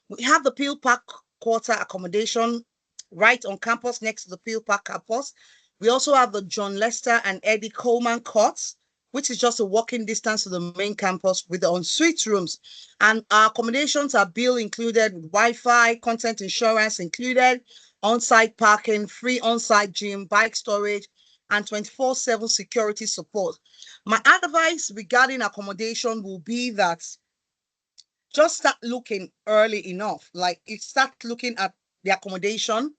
We have the Peel Park Quarter accommodation right on campus next to the Peel Park campus. We also have the John Lester and Eddie Coleman Courts, which is just a walking distance to the main campus with the ensuite rooms. And our accommodations are bill included, with Wi-Fi, content insurance included, on-site parking, free on-site gym, bike storage, and 24/7 security support. My advice regarding accommodation will be that just start looking early enough. Like, you start looking at the accommodation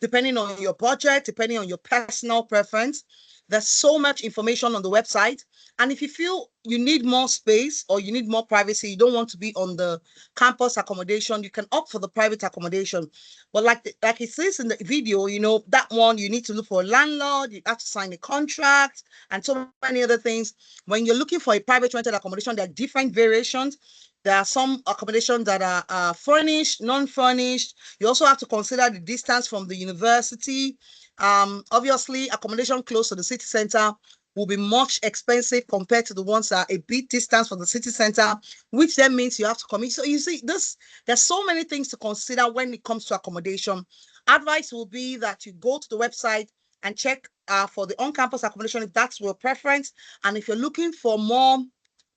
depending on your budget, depending on your personal preference. There's so much information on the website. And if you feel you need more space or you need more privacy, you don't want to be on the campus accommodation, you can opt for the private accommodation. But like it says in the video, that one, you need to look for a landlord, you have to sign a contract and so many other things. When you're looking for a private rented accommodation, there are different variations. There are some accommodations that are furnished, non-furnished. You also have to consider the distance from the university. Obviously, accommodation close to the city center will be much expensive compared to the ones that are a bit distance from the city center, which then means you have to commit. So you see, there's so many things to consider when it comes to accommodation. Advice will be that you go to the website and check for the on-campus accommodation if that's your preference. And if you're looking for more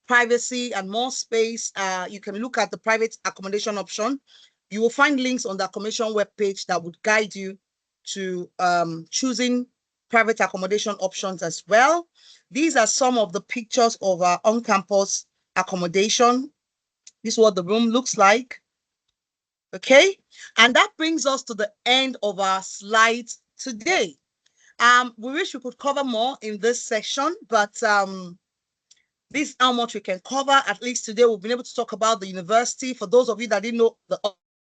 privacy and more space, you can look at the private accommodation option. You will find links on the accommodation webpage that would guide you to choosing private accommodation options as well. These are some of the pictures of our on-campus accommodation. This is what the room looks like. Okay, and that brings us to the end of our slides today. We wish we could cover more in this session, but this is how much we can cover. At least today we've been able to talk about the university. For those of you that didn't know the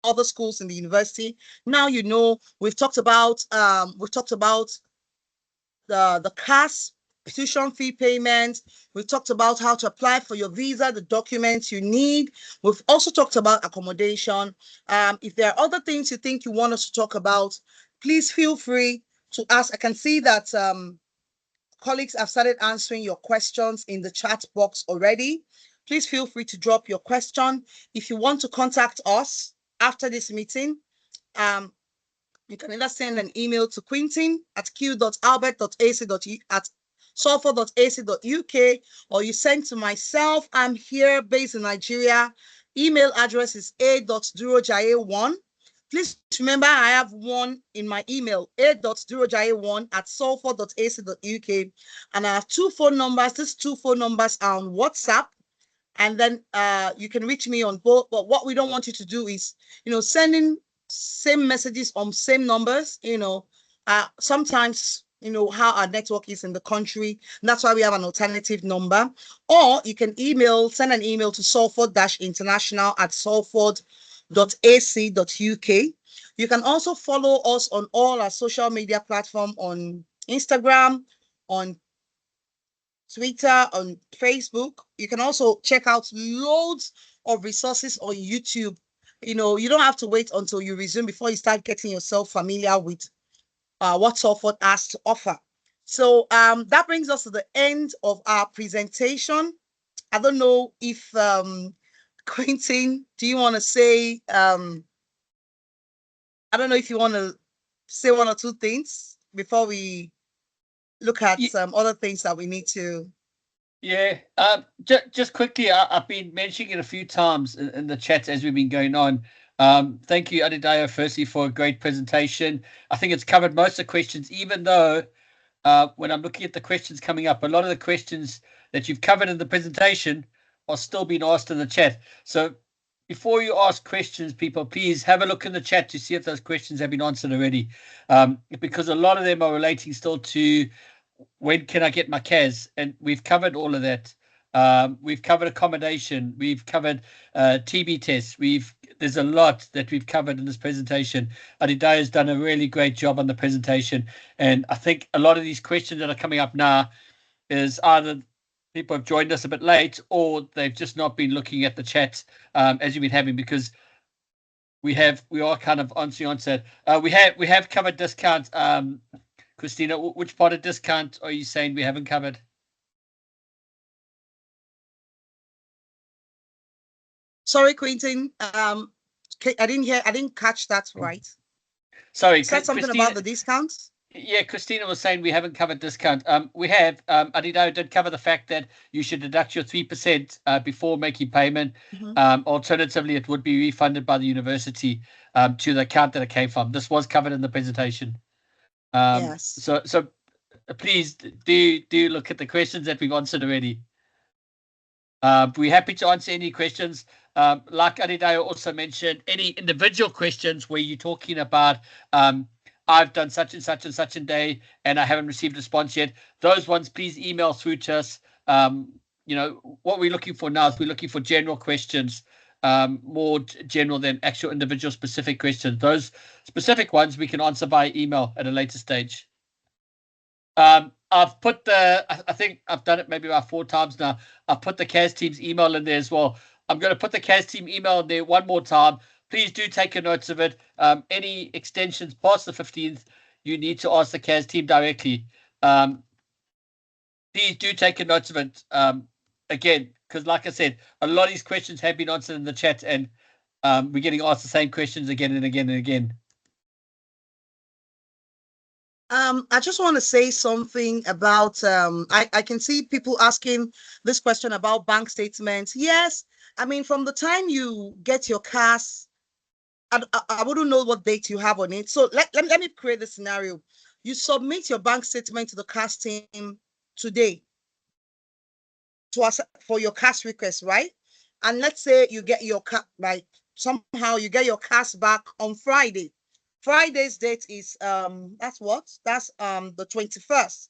other schools in the university, now you know. We've talked about the CAS, tuition fee payment. We've talked about how to apply for your visa, the documents you need. We've also talked about accommodation. If there are other things you think you want us to talk about, please feel free to ask. I can see that colleagues have started answering your questions in the chat box already. Please feel free to drop your question. If you want to contact us after this meeting, you can either send an email to quintin@q.albert.ac.uk, or you send to myself. I'm here based in Nigeria. Email address is a.durojaye1. Please remember, I have one in my email, a.durojaye1@salford.ac.uk. And I have two phone numbers. These two phone numbers are on WhatsApp. And then you can reach me on both. But what we don't want you to do is, sending same messages on same numbers. Sometimes, how our network is in the country. And that's why we have an alternative number. Or you can send an email to salford-international@salford.ac.uk. You can also follow us on all our social media platforms, on Instagram, on Twitter, on Facebook. You can also check out loads of resources on YouTube. You don't have to wait until you resume before you start getting yourself familiar with what Salford has to offer. So that brings us to the end of our presentation. I don't know if Quintin, do you want to say, I don't know if you want to say one or two things before we look at some other things that we need to. Yeah, just quickly, I've been mentioning it a few times in the chat as we've been going on. Thank you, Adedayo, firstly, for a great presentation. I think it's covered most of the questions, even though when I'm looking at the questions coming up, a lot of the questions that you've covered in the presentation are still being asked in the chat. So before you ask questions, people, please have a look in the chat to see if those questions have been answered already, because a lot of them are relating still to when can I get my CAS? And we've covered all of that. We've covered accommodation. We've covered TB tests. There's a lot that we've covered in this presentation. Adedayo has done a really great job on the presentation. And I think a lot of these questions that are coming up now is either people have joined us a bit late or they've just not been looking at the chat as you've been having, because we are kind of answered. We have covered discounts. Christina, which part of discount are you saying we haven't covered? Sorry, Quintin. I didn't catch that right. Sorry, you said something about the discounts. Yeah, Christina was saying we haven't covered discount. We have. Adedayo did cover the fact that you should deduct your 3% before making payment. Alternatively, it would be refunded by the university to the account that it came from. This was covered in the presentation. Yes. So please do look at the questions that we've answered already. We're happy to answer any questions. Like Adedayo also mentioned, any individual questions where you're talking about I've done such and such and such a day and I haven't received a response yet. Those ones, please email through to us. What we're looking for now is we're looking for general questions, more general than actual individual specific questions. Those specific ones we can answer by email at a later stage. I've put I think I've done it maybe about 4 times now. I've put the CAS team's email in there as well. I'm going to put the CAS team email in there one more time. Please do take a note of it. Any extensions past the 15th, you need to ask the CAS team directly. Please do take a note of it. Again, because like I said, a lot of these questions have been answered in the chat, and we're getting asked the same questions again and again and again. I just want to say something about, I can see people asking this question about bank statements. Yes, I mean, from the time you get your CAS, I wouldn't know what date you have on it. So let me create the scenario. You submit your bank statement to the CAS team today for your CAS request, right? And let's say you get your somehow you get your CAS back on Friday. Friday's date is that's the 21st.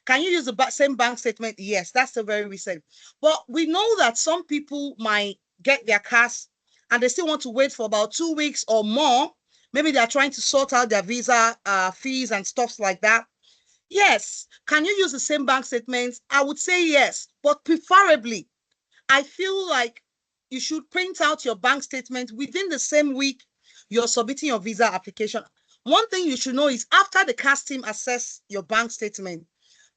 Can you use the same bank statement? Yes, that's the very recent. But we know that some people might get their CAS and they still want to wait for about 2 weeks or more. Maybe they're trying to sort out their visa fees and stuff like that. Yes. Can you use the same bank statements? I would say yes, but preferably, I feel like you should print out your bank statement within the same week you're submitting your visa application. One thing you should know is after the CAS team assess your bank statement,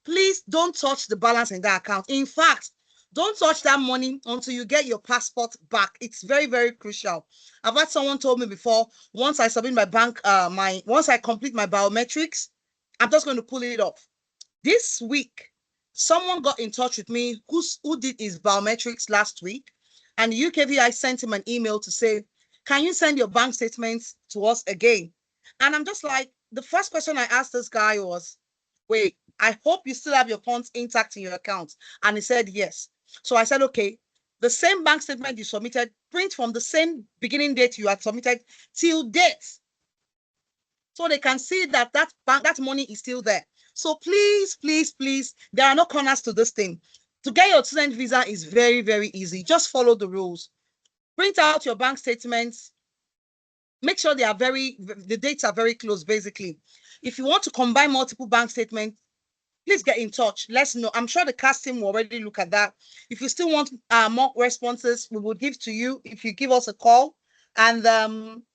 please don't touch the balance in that account. In fact, don't touch that money until you get your passport back. It's very, very crucial. I've had someone told me before, once I submit my bank, once I complete my biometrics, I'm just going to pull it off. This week, someone got in touch with me who did his biometrics last week, and UKVI sent him an email to say, can you send your bank statements to us again? And I'm just like, the first question I asked this guy was, wait, I hope you still have your funds intact in your account. And he said, yes. So I said, okay, the same bank statement you submitted, print from the same beginning date you had submitted till date. So they can see that that money is still there. So please, please, please, there are no corners to this thing. To get your student visa is very, very easy. Just follow the rules. Print out your bank statements. Make sure the dates are very close, basically. If you want to combine multiple bank statements, please get in touch. Let's know. I'm sure the CAS team will already look at that. If you still want more responses, we will give to you if you give us a call. And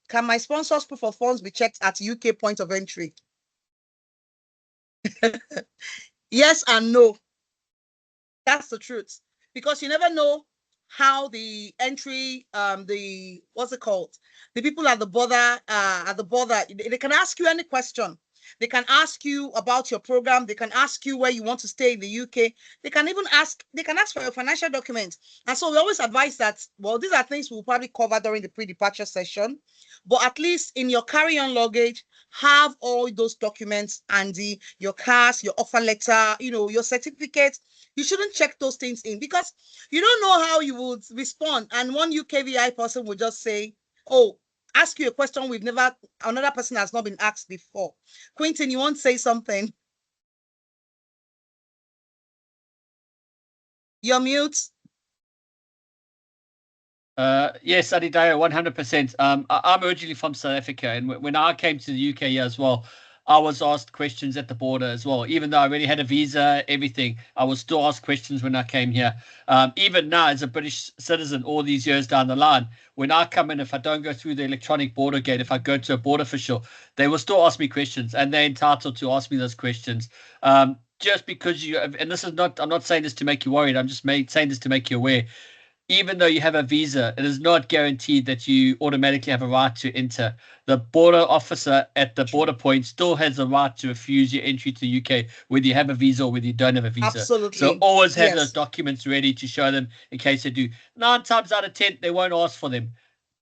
can my sponsors' proof of funds be checked at UK point of entry? Yes and no. That's the truth. Because you never know how the entry, what's it called? The people at the border, they can ask you any question. They can ask you about your program. They can ask you where you want to stay in the UK. They can ask for your financial documents. And so we always advise that, well, these are things we'll probably cover during the pre-departure session. But at least in your carry-on luggage, have all those documents handy, your CAS, your offer letter, your certificate. You shouldn't check those things in because you don't know how you would respond. And one UKVI person will just say, oh, ask you a question another person has not been asked before. Quentin, you want to say something? You're mute. Yes, Adidaya, 100%. I'm originally from South Africa, and when I came to the UK as well, I was asked questions at the border as well. Even though I already had a visa, everything, I was still asked questions when I came here. Even now, as a British citizen, all these years down the line, when I come in, if I don't go through the electronic border gate, if I go to a border official, they will still ask me questions, and they're entitled to ask me those questions. Just because and this is not, I'm not saying this to make you worried, I'm just saying this to make you aware. Even though you have a visa, it is not guaranteed that you automatically have a right to enter. The border officer at the border point still has the right to refuse your entry to the UK, whether you have a visa or whether you don't have a visa. Absolutely. So always have those documents ready to show them in case they do. 9 times out of 10, they won't ask for them.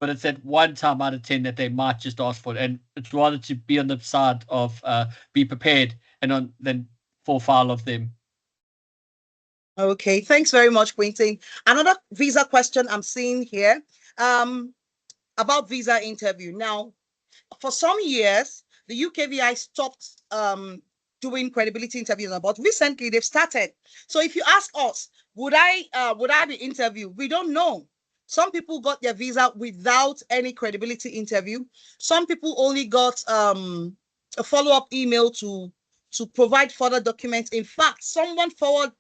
But it's that 1 time out of 10 that they might just ask for it. And it's rather to be on the side of be prepared and than fall foul of them. Okay, thanks very much, Quentin. Another visa question I'm seeing here about visa interview. Now, for some years, the UKVI stopped doing credibility interviews, but recently they've started. So if you ask us, would I be interviewed? We don't know. Some people got their visa without any credibility interview. Some people only got a follow-up email to provide further documents. In fact, someone forwarded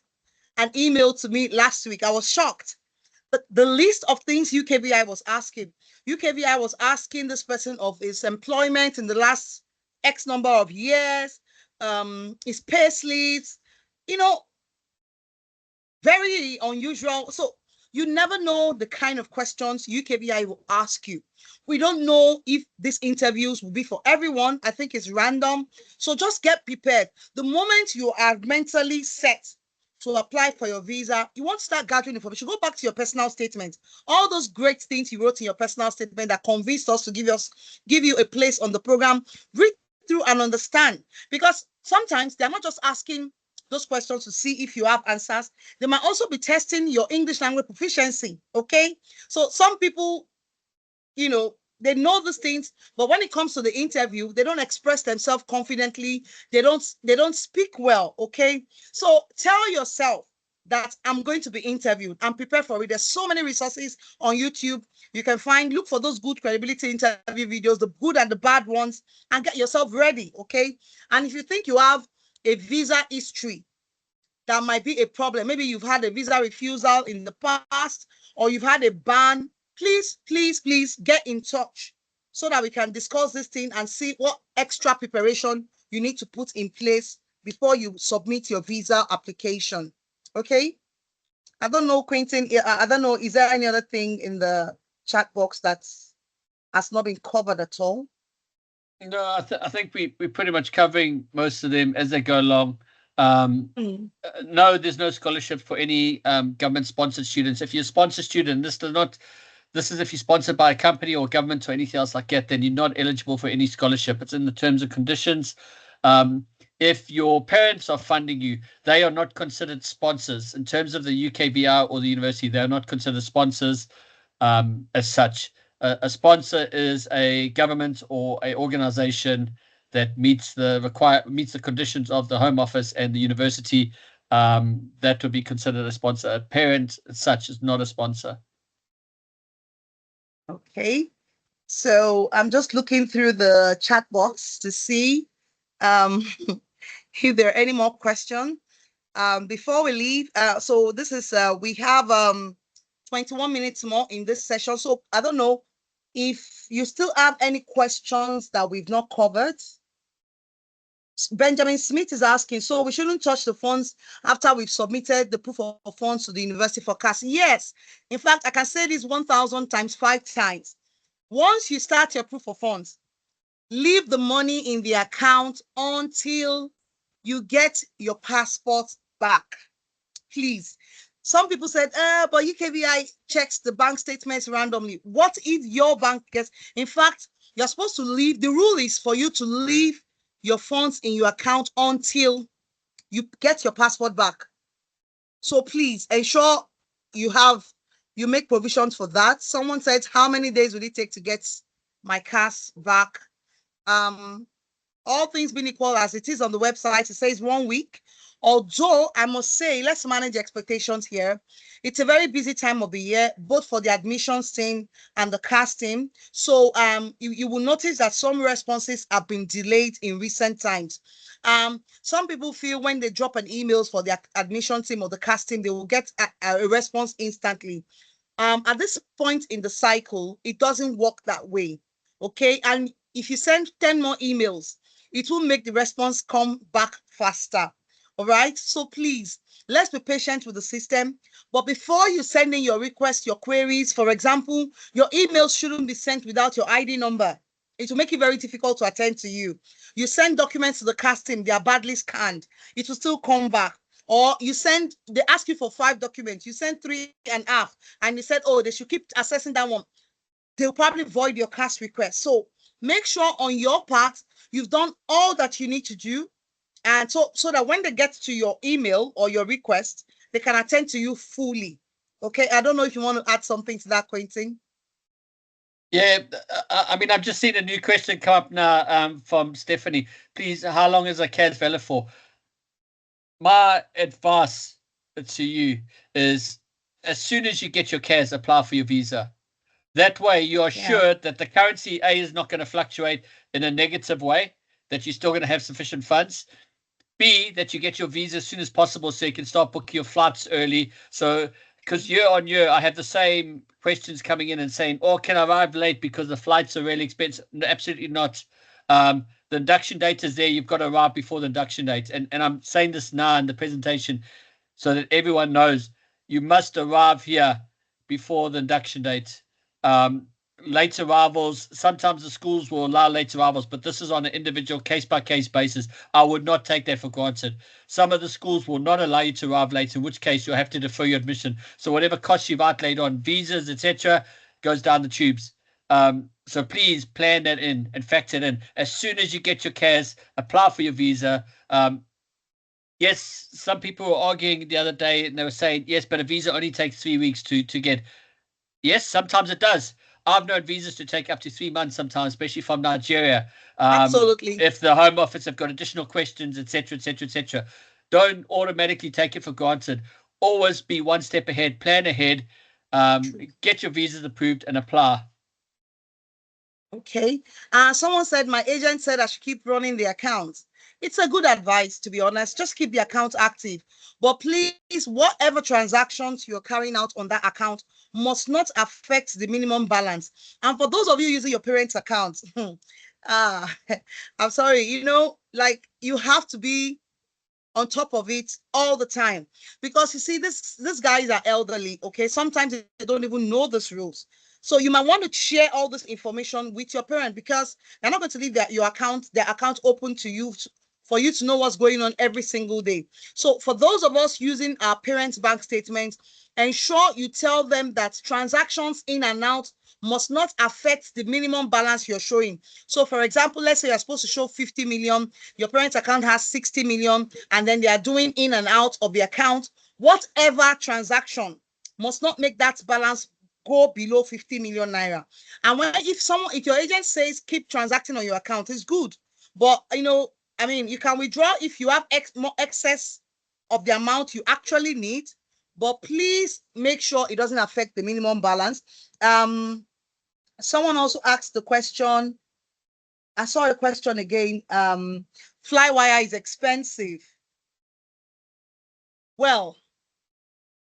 an email to me last week. I was shocked. But the list of things UKVI was asking this person of his employment in the last X number of years, his pay slips, very unusual. So you never know the kind of questions UKVI will ask you. We don't know if these interviews will be for everyone. I think it's random. So just get prepared. The moment you are mentally set to apply for your visa, you want to start gathering information. Go back to your personal statement. All those great things you wrote in your personal statement that convinced us to give you a place on the program, read through and understand. Because sometimes they're not just asking those questions to see if you have answers. They might also be testing your English language proficiency. Okay. So some people, they know these things, but when it comes to the interview, they don't express themselves confidently. They don't speak well. Okay. So tell yourself that I'm going to be interviewed and prepare for it. There's so many resources on YouTube. You can look for those good credibility interview videos, the good and the bad ones, and get yourself ready. Okay. And if you think you have a visa history that might be a problem, maybe you've had a visa refusal in the past, or you've had a ban, please get in touch so that we can discuss this thing and see what extra preparation you need to put in place before you submit your visa application. Okay. I don't know, Quentin, I don't know, is there any other thing in the chat box that has not been covered at all? No, I think we're pretty much covering most of them as they go along. No, there's no scholarship for any government sponsored students. If you're a sponsored student, this is if you're sponsored by a company or government or anything else like that, then you're not eligible for any scholarship. It's in the terms and conditions. If your parents are funding you, they are not considered sponsors. In terms of the UKVI or the university, they are not considered sponsors as such. A sponsor is a government or a organization that meets the conditions of the Home Office and the university. That would be considered a sponsor. A parent as such is not a sponsor. Okay, so I'm just looking through the chat box to see if there are any more questions before we leave. So this is we have 21 minutes more in this session. So I don't know if you still have any questions that we've not covered. Benjamin Smith is asking, so we shouldn't touch the funds after we've submitted the proof of funds to the university for CAS? Yes. In fact, I can say this 1,000 times 5 times. Once you start your proof of funds, leave the money in the account until you get your passport back. Please. Some people said, but UKVI checks the bank statements randomly. What if your bank gets, in fact, you're supposed to leave, the rule is for you to leave your funds in your account until you get your passport back. So please ensure you make provisions for that. Someone said, how many days will it take to get my cash back? All things being equal, as it is on the website, it says 1 week. Although I must say, let's manage expectations here. It's a very busy time of the year, both for the admissions team and the CAS team. So you will notice that some responses have been delayed in recent times. Some people feel when they drop an email for the admission team or the CAS team, they will get a response instantly. At this point in the cycle, it doesn't work that way. Okay. And if you send 10 more emails, it will make the response come back faster. All right. So please, let's be patient with the system. But before you send in your request, your queries, for example, your emails shouldn't be sent without your ID number. It will make it very difficult to attend to you. You send documents to the CAS team, they are badly scanned. It will still come back. Or they ask you for 5 documents. You send 3.5, and they said, oh, they should keep assessing that one. They'll probably void your CAS request. So make sure on your part, you've done all that you need to do. And so that when they get to your email or your request, they can attend to you fully. Okay. I don't know if you want to add something to that, Quentin. Yeah, I mean, I've just seen a new question come up now from Stephanie. Please, how long is a CAS valid for? My advice to you is as soon as you get your CAS, apply for your visa. That way, you are Yeah, sure that the currency A is not going to fluctuate in a negative way, that you're still going to have sufficient funds. B, that you get your visa as soon as possible so you can start booking your flights early. So, because year on year, I have the same questions coming in and saying, oh, can I arrive late because the flights are really expensive? No, absolutely not. The induction date is there. You've got to arrive before the induction date. And I'm saying this now in the presentation so that everyone knows you must arrive here before the induction date. Um, Late arrivals, sometimes the schools will allow late arrivals, but this is on an individual case by case basis. I would not take that for granted. Some of the schools will not allow you to arrive late, in which case you'll have to defer your admission. So whatever costs you've outlaid on visas, etc., goes down the tubes. So please plan that in and factor it in. As soon as you get your CAS, apply for your visa. Yes, some people were arguing the other day and they were saying, yes, but a visa only takes 3 weeks to get. Yes, sometimes it does. I've known visas to take up to 3 months sometimes, especially from Nigeria. absolutely. If the Home Office have got additional questions, etc., etc., etc. Don't automatically take it for granted. Always be one step ahead, plan ahead, get your visas approved and apply. Okay. Someone said my agent said I should keep running the account. It's a good advice, to be honest. Just keep the account active. But please, whatever transactions you're carrying out on that account must not affect the minimum balance. And for those of you using your parents' account, I'm sorry, like you have to be on top of it all the time because you see these guys are elderly. Okay, sometimes they don't even know these rules, so you might want to share all this information with your parent because they're not going to leave their account open to you for you to know what's going on every single day. So for those of us using our parents' bank statements, ensure you tell them that transactions in and out must not affect the minimum balance you're showing. So for example, let's say you're supposed to show 50 million, your parents' account has 60 million, and then they are doing in and out of the account. Whatever transaction must not make that balance go below 50 million naira. And if your agent says keep transacting on your account, it's good. But I mean, you can withdraw if you have more excess of the amount you actually need, but please make sure it doesn't affect the minimum balance. Someone also asked the question. I saw a question again. Flywire is expensive. Well,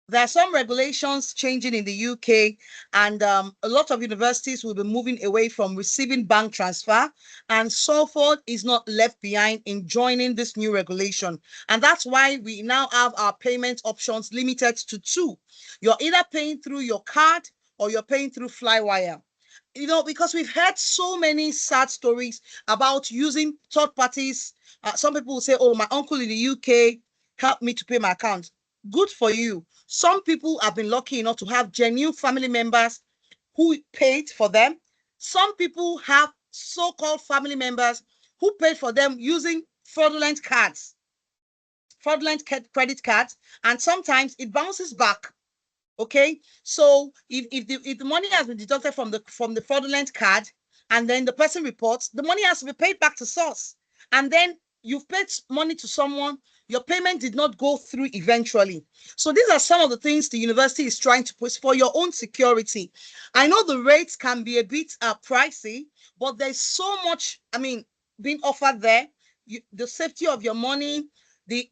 there are some regulations changing in the UK, and a lot of universities will be moving away from receiving bank transfer, and Salford is not left behind in joining this new regulation. And that's why we now have our payment options limited to two. You're either paying through your card or you're paying through Flywire. Because we've heard so many sad stories about using third parties. Some people will say, oh, my uncle in the UK helped me to pay my account. Good for you. Some people have been lucky enough to have genuine family members who paid for them. Some people have so-called family members who paid for them using fraudulent cards, fraudulent credit cards, and sometimes it bounces back. Okay, so if the money has been deducted from the fraudulent card and then the person reports, the money has to be paid back to source. And then you've paid money to someone, your payment did not go through eventually. So these are some of the things the university is trying to push for your own security. I know the rates can be a bit pricey, but there's so much, being offered there. The safety of your money, the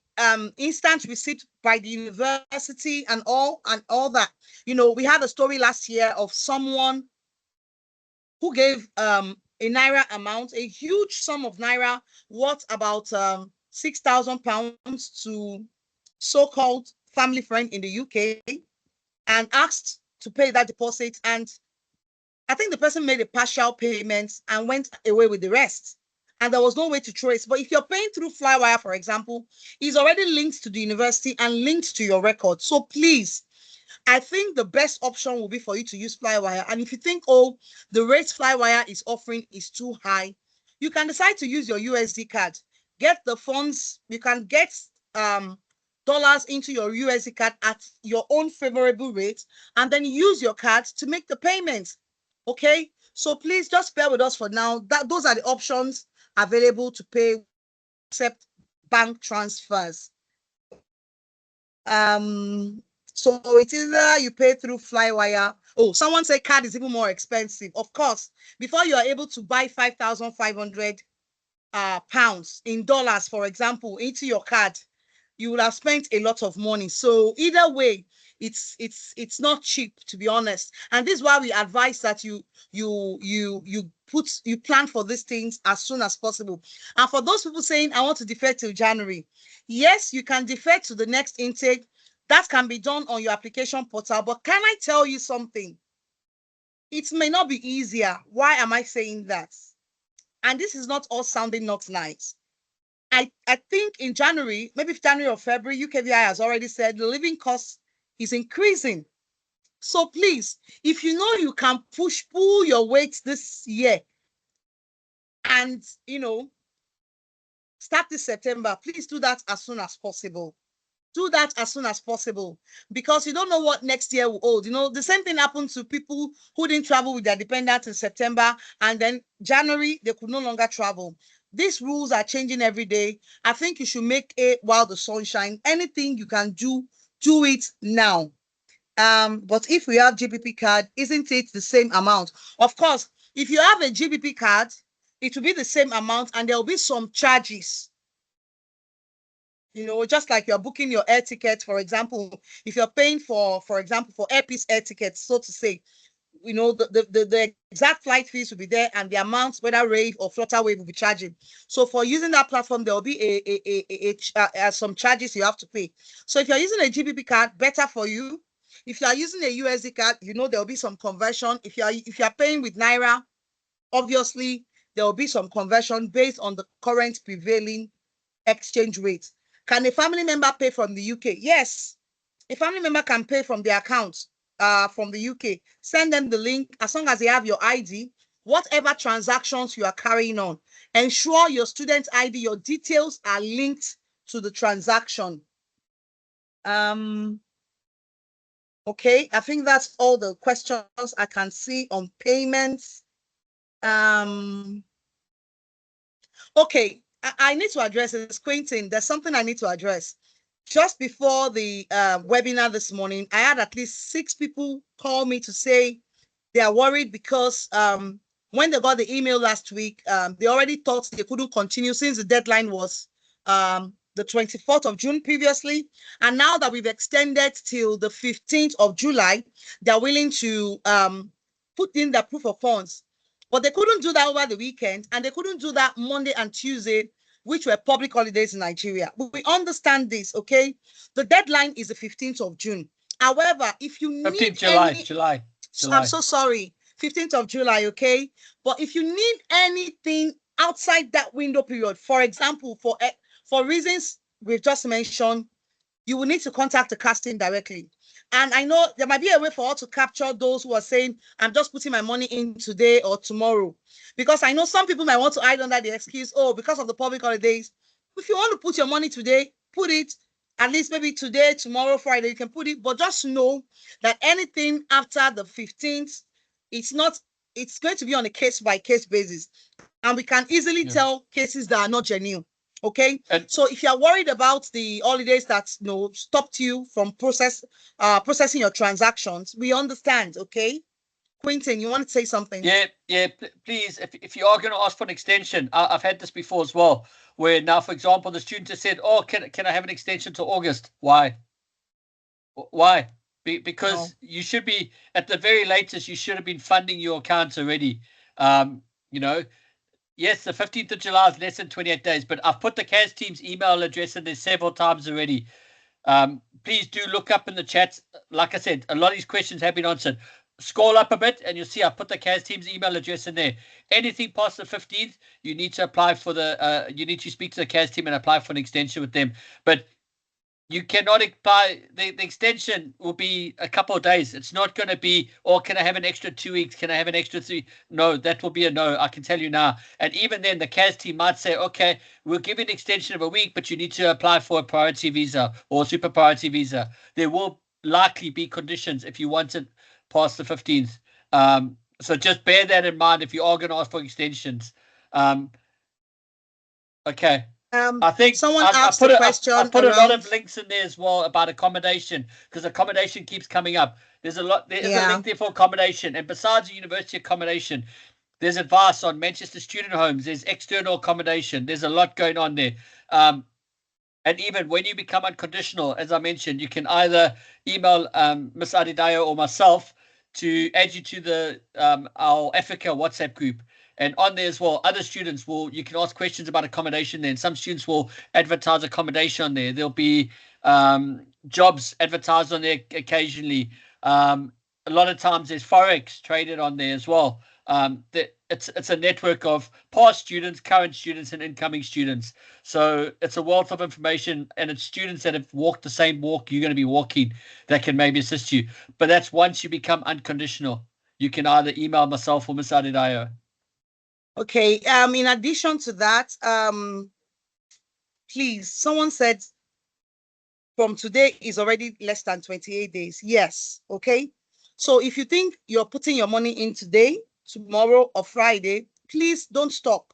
instant receipt by the university and all that. We had a story last year of someone who gave a naira amount, a huge sum of naira worth about £6,000 to so-called family friend in the UK and asked to pay that deposit, and I think the person made a partial payment and went away with the rest. And there was no way to trace. But if you're paying through Flywire, for example, it's already linked to the university and linked to your record. So please, I think the best option will be for you to use Flywire. And if you think, oh, the rates Flywire is offering is too high, you can decide to use your USD card. Get the funds. You can get dollars into your USD card at your own favorable rate, and then use your card to make the payments. Okay, So please just bear with us for now. Those are the options available to pay except bank transfers. So it's either you pay through Flywire. Oh, someone said card is even more expensive. Of course, before you are able to buy 5,500 pounds in dollars, for example, into your card, you will have spent a lot of money. So either way, it's not cheap, to be honest. And this is why we advise that you plan for these things as soon as possible. And for those people saying, I want to defer till January, yes, you can defer to the next intake. That can be done on your application portal. But can I tell you something? It may not be easier. Why am I saying that? And this is not all sounding not nice. I think in January, maybe January or February, UKVI has already said the living cost is increasing. So please, if you know you can pull your weight this year and, start this September, please do that as soon as possible. Do that as soon as possible, because you don't know what next year will hold. The same thing happened to people who didn't travel with their dependents in September, and then January, they could no longer travel. These rules are changing every day. I think you should make it while the sun shines. Anything you can do it now. But if we have GBP card, isn't it the same amount? Of course, if you have a GBP card, it will be the same amount, and there will be some charges. Just like you're booking your air ticket, for example, if you're paying for example, for Airpeace air tickets, so to say, the exact flight fees will be there, and the amounts, whether Rave or Flutterwave, will be charging. So for using that platform, there will be some charges you have to pay. So if you're using a GBP card, better for you. If you are using a USD card, there will be some conversion. If you are paying with Naira, obviously there will be some conversion based on the current prevailing exchange rate. Can a family member pay from the UK? Yes, a family member can pay from their account from the UK. Send them the link. As long as they have your ID, whatever transactions you are carrying on, ensure your student ID, your details are linked to the transaction. Okay, I think that's all the questions I can see on payments. Okay, I need to address this, Quentin. There's something I need to address. Just before the webinar this morning, I had at least 6 people call me to say they are worried because when they got the email last week, they already thought they couldn't continue since the deadline was the 24th of June previously. And now that we've extended till the 15th of July, they're willing to put in their proof of funds. But they couldn't do that over the weekend, and they couldn't do that Monday and Tuesday, which were public holidays in Nigeria. We understand this, okay? The deadline is the 15th of June. However, if you need 15th July. I'm so sorry, 15th of July, okay? But if you need anything outside that window period, for example, for reasons we've just mentioned, you will need to contact the casting directly. And I know there might be a way for us to capture those who are saying, I'm just putting my money in today or tomorrow. Because I know some people might want to hide under the excuse, because of the public holidays. If you want to put your money today, put it. At least maybe today, tomorrow, Friday, you can put it. But just know that anything after the 15th, it's going to be on a case-by-case basis. And we can easily tell cases that are not genuine. Okay, so if you're worried about the holidays that stopped you from processing your transactions, we understand. Okay, Quentin, you want to say something? Yeah. Please, if you are going to ask for an extension, I've had this before as well, where now, for example, the student has said, "Oh, can I have an extension to August?" Why? Because you should be, at the very latest, you should have been funding your accounts already. Yes, the 15th of July is less than 28 days, but I've put the CAS team's email address in there several times already. Please do look up in the chats. Like I said, a lot of these questions have been answered. Scroll up a bit and you'll see I put the CAS team's email address in there. Anything past the 15th, you need to apply for you need to speak to the CAS team and apply for an extension with them. But you cannot apply. The extension will be a couple of days. It's not going to be, can I have an extra 2 weeks? Can I have an extra 3? No, that will be a no. I can tell you now. And even then, the CAS team might say, okay, we'll give you an extension of a week, but you need to apply for a priority visa or a super priority visa. There will likely be conditions if you want it past the 15th. So just bear that in mind if you are going to ask for extensions. Okay. I think someone I asked a question I put a lot around. of links in there as well about accommodation, because accommodation keeps coming up. There's a lot. There is a link there for accommodation, and besides the university accommodation, there's advice on Manchester student homes. There's external accommodation. There's a lot going on there. And even when you become unconditional, as I mentioned, you can either email Miss Adidayo or myself to add you to the our Africa WhatsApp group. And on there as well, other students you can ask questions about accommodation there. And some students will advertise accommodation on there. There'll be jobs advertised on there occasionally. A lot of times there's Forex traded on there as well. It's a network of past students, current students, and incoming students. So it's a wealth of information, and it's students that have walked the same walk you're going to be walking that can maybe assist you. But that's once you become unconditional. You can either email myself or Miss Adidayo. Okay. In addition to that, please, someone said from today is already less than 28 days. Yes. Okay. So if you think you're putting your money in today, tomorrow, or Friday, please don't stop.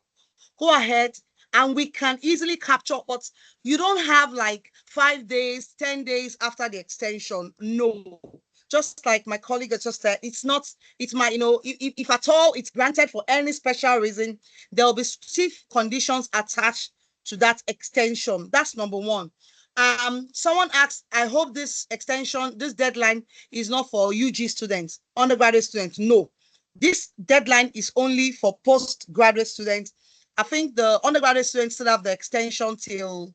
Go ahead, and we can easily capture, but you don't have like 5 days, 10 days after the extension. No. Just like my colleague has just said, it's my, if at all it's granted for any special reason, there'll be stiff conditions attached to that extension. That's number one. Someone asked, I hope this deadline is not for UG students, undergraduate students. No, this deadline is only for postgraduate students. I think the undergraduate students still have the extension till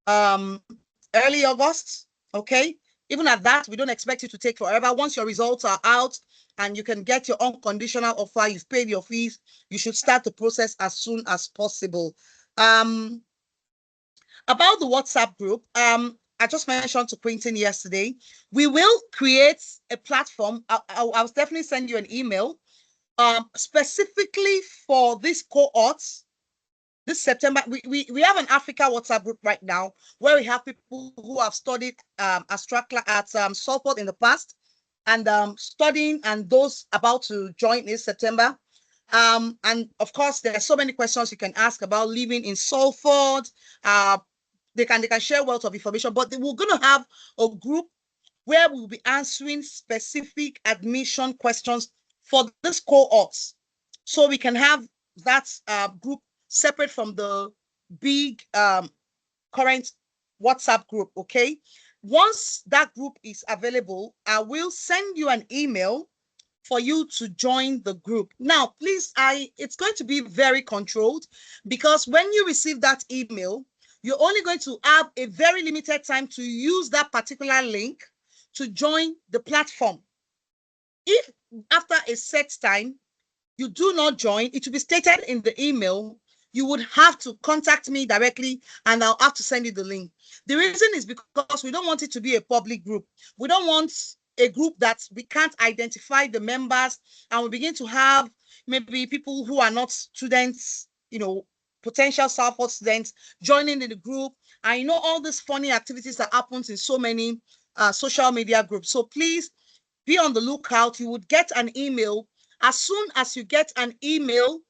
early August. Okay. Even at that, we don't expect you to take forever. Once your results are out and you can get your unconditional offer, you've paid your fees, you should start the process as soon as possible. About the WhatsApp group, I just mentioned to Quentin yesterday, we will create a platform. I'll definitely send you an email specifically for this cohort. This September, we have an Africa WhatsApp group right now where we have people who have studied at Salford in the past and studying, and those about to join this September. And of course, there are so many questions you can ask about living in Salford. They can share wealth of information, but we're going to have a group where we'll be answering specific admission questions for this cohort. So we can have that group separate from the big current WhatsApp group, okay? Once that group is available, I will send you an email for you to join the group. Now, please, it's going to be very controlled, because when you receive that email, you're only going to have a very limited time to use that particular link to join the platform. If after a set time you do not join, it will be stated in the email. You would have to contact me directly and I'll have to send you the link. The reason is because we don't want it to be a public group. We don't want a group that we can't identify the members and we begin to have maybe people who are not students, potential Salford students joining in the group. I know all these funny activities that happens in so many social media groups. So please be on the lookout. You would get an email. As soon as you get an email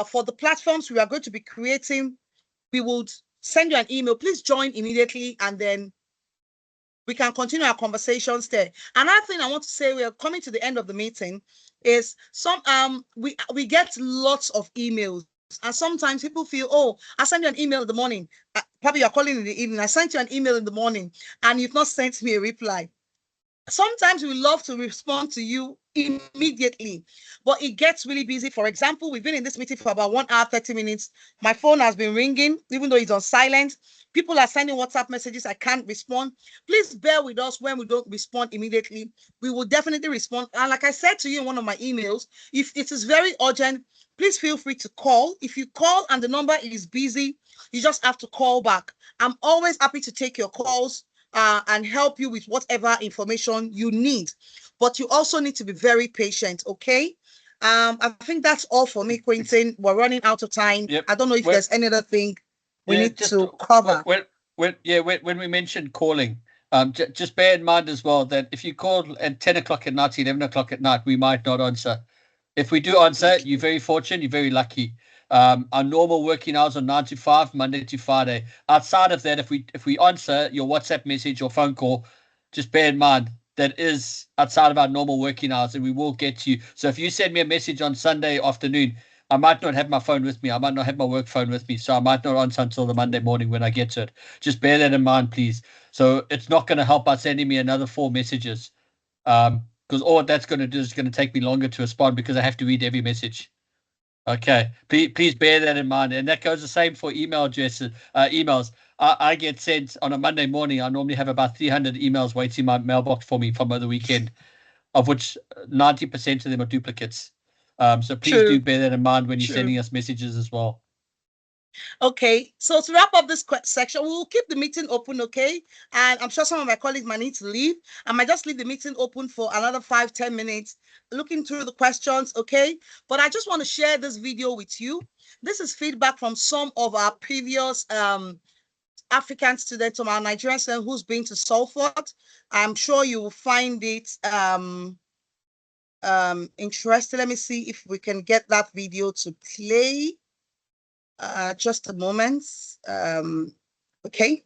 for the platforms we are going to be creating, we would send you an email. Please join immediately, and then we can continue our conversations there. Another thing I want to say, we are coming to the end of the meeting, is we get lots of emails, and sometimes people feel, oh, I sent you an email in the morning. Probably you're calling in the evening. I sent you an email in the morning, and you've not sent me a reply. Sometimes we love to respond to you immediately, but it gets really busy. For example, we've been in this meeting for about 1 hour, 30 minutes. My phone has been ringing, even though it's on silent. People are sending WhatsApp messages. I can't respond. Please bear with us when we don't respond immediately. We will definitely respond. And like I said to you in one of my emails, if it is very urgent, please feel free to call. If you call and the number is busy, you just have to call back. I'm always happy to take your calls and help you with whatever information you need. But you also need to be very patient, okay? I think that's all for me, Quentin. We're running out of time. Yep. I don't know if there's any other thing we need to cover. When we mentioned calling, just bear in mind as well that if you call at 10 o'clock at night, 11 o'clock at night, we might not answer. If we do answer, you're very fortunate. You're very lucky. Our normal working hours are 9 to 5, Monday to Friday. Outside of that, if we answer your WhatsApp message or phone call, just bear in mind that is outside of our normal working hours, and we will get to you. So if you send me a message on Sunday afternoon, I might not have my phone with me. I might not have my work phone with me, so I might not answer until the Monday morning when I get to it. Just bear that in mind, please. So it's not going to help by sending me another 4 messages, because all that's going to do is going to take me longer to respond because I have to read every message. Okay, please bear that in mind, and that goes the same for email addresses, emails. I get sent on a Monday morning. I normally have about 300 emails waiting in my mailbox for me from the weekend, of which 90% of them are duplicates. So please do bear that in mind when you're sending us messages as well. Okay, so to wrap up this section, we'll keep the meeting open, okay? And I'm sure some of my colleagues might need to leave. I might just leave the meeting open for another 5-10 minutes, looking through the questions, okay? But I just want to share this video with you. This is feedback from some of our previous African students, from our Nigerian student who's been to Salford. I'm sure you will find it interesting. Let me see if we can get that video to play. Just a moment. Okay.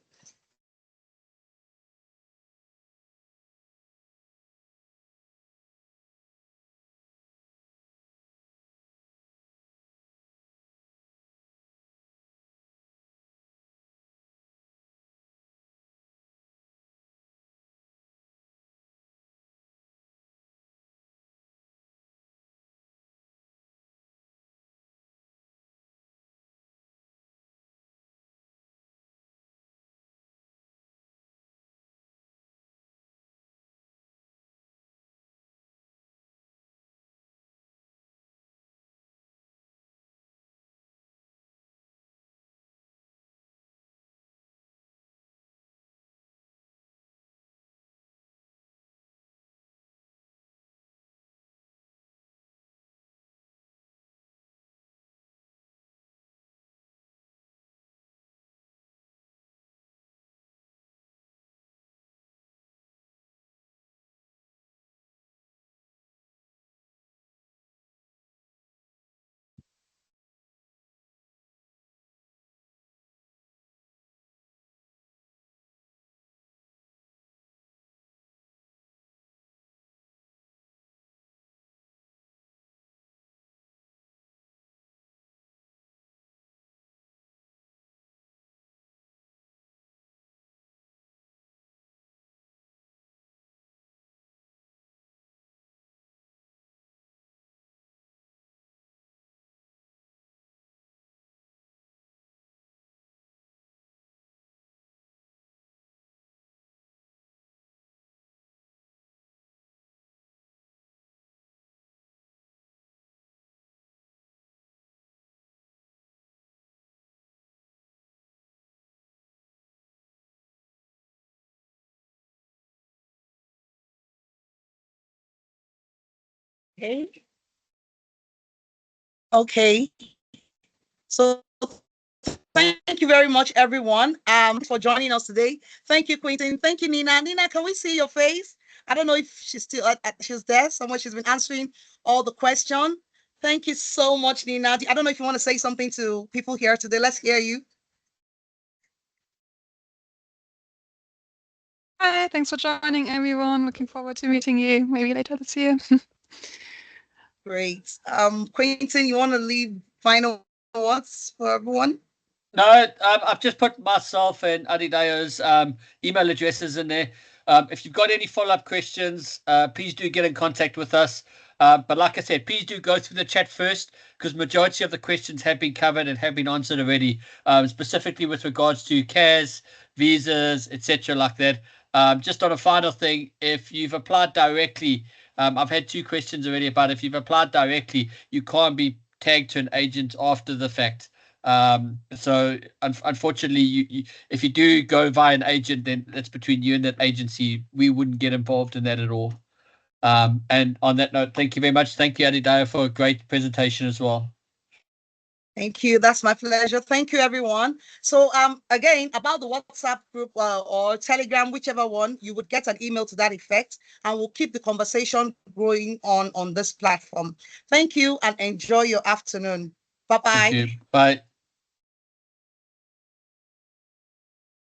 Okay. Okay. So thank you very much, everyone, for joining us today. Thank you, Quentin. Thank you, Nina. Nina, can we see your face? I don't know if she's still she's there somewhere. She's been answering all the questions. Thank you so much, Nina. I don't know if you want to say something to people here today. Let's hear you. Hi, thanks for joining, everyone. Looking forward to meeting you maybe later this year. Great. Quentin, you want to leave final words for everyone? No, I've just put myself and Adidayo's email addresses in there. If you've got any follow-up questions, please do get in contact with us. But like I said, please do go through the chat first, because majority of the questions have been covered and have been answered already, specifically with regards to CAS, visas, etc. like that. Just on a final thing, if you've applied directly, I've had 2 questions already about if you've applied directly, you can't be tagged to an agent after the fact. So unfortunately, if you do go via an agent, then that's between you and that agency. We wouldn't get involved in that at all. And on that note, thank you very much. Thank you, Adidayo, for a great presentation as well. Thank you. That's my pleasure. Thank you, everyone. So again, about the WhatsApp group or Telegram, whichever one, you would get an email to that effect, and we'll keep the conversation going on this platform. Thank you and enjoy your afternoon. Bye-bye. Thank you. Bye.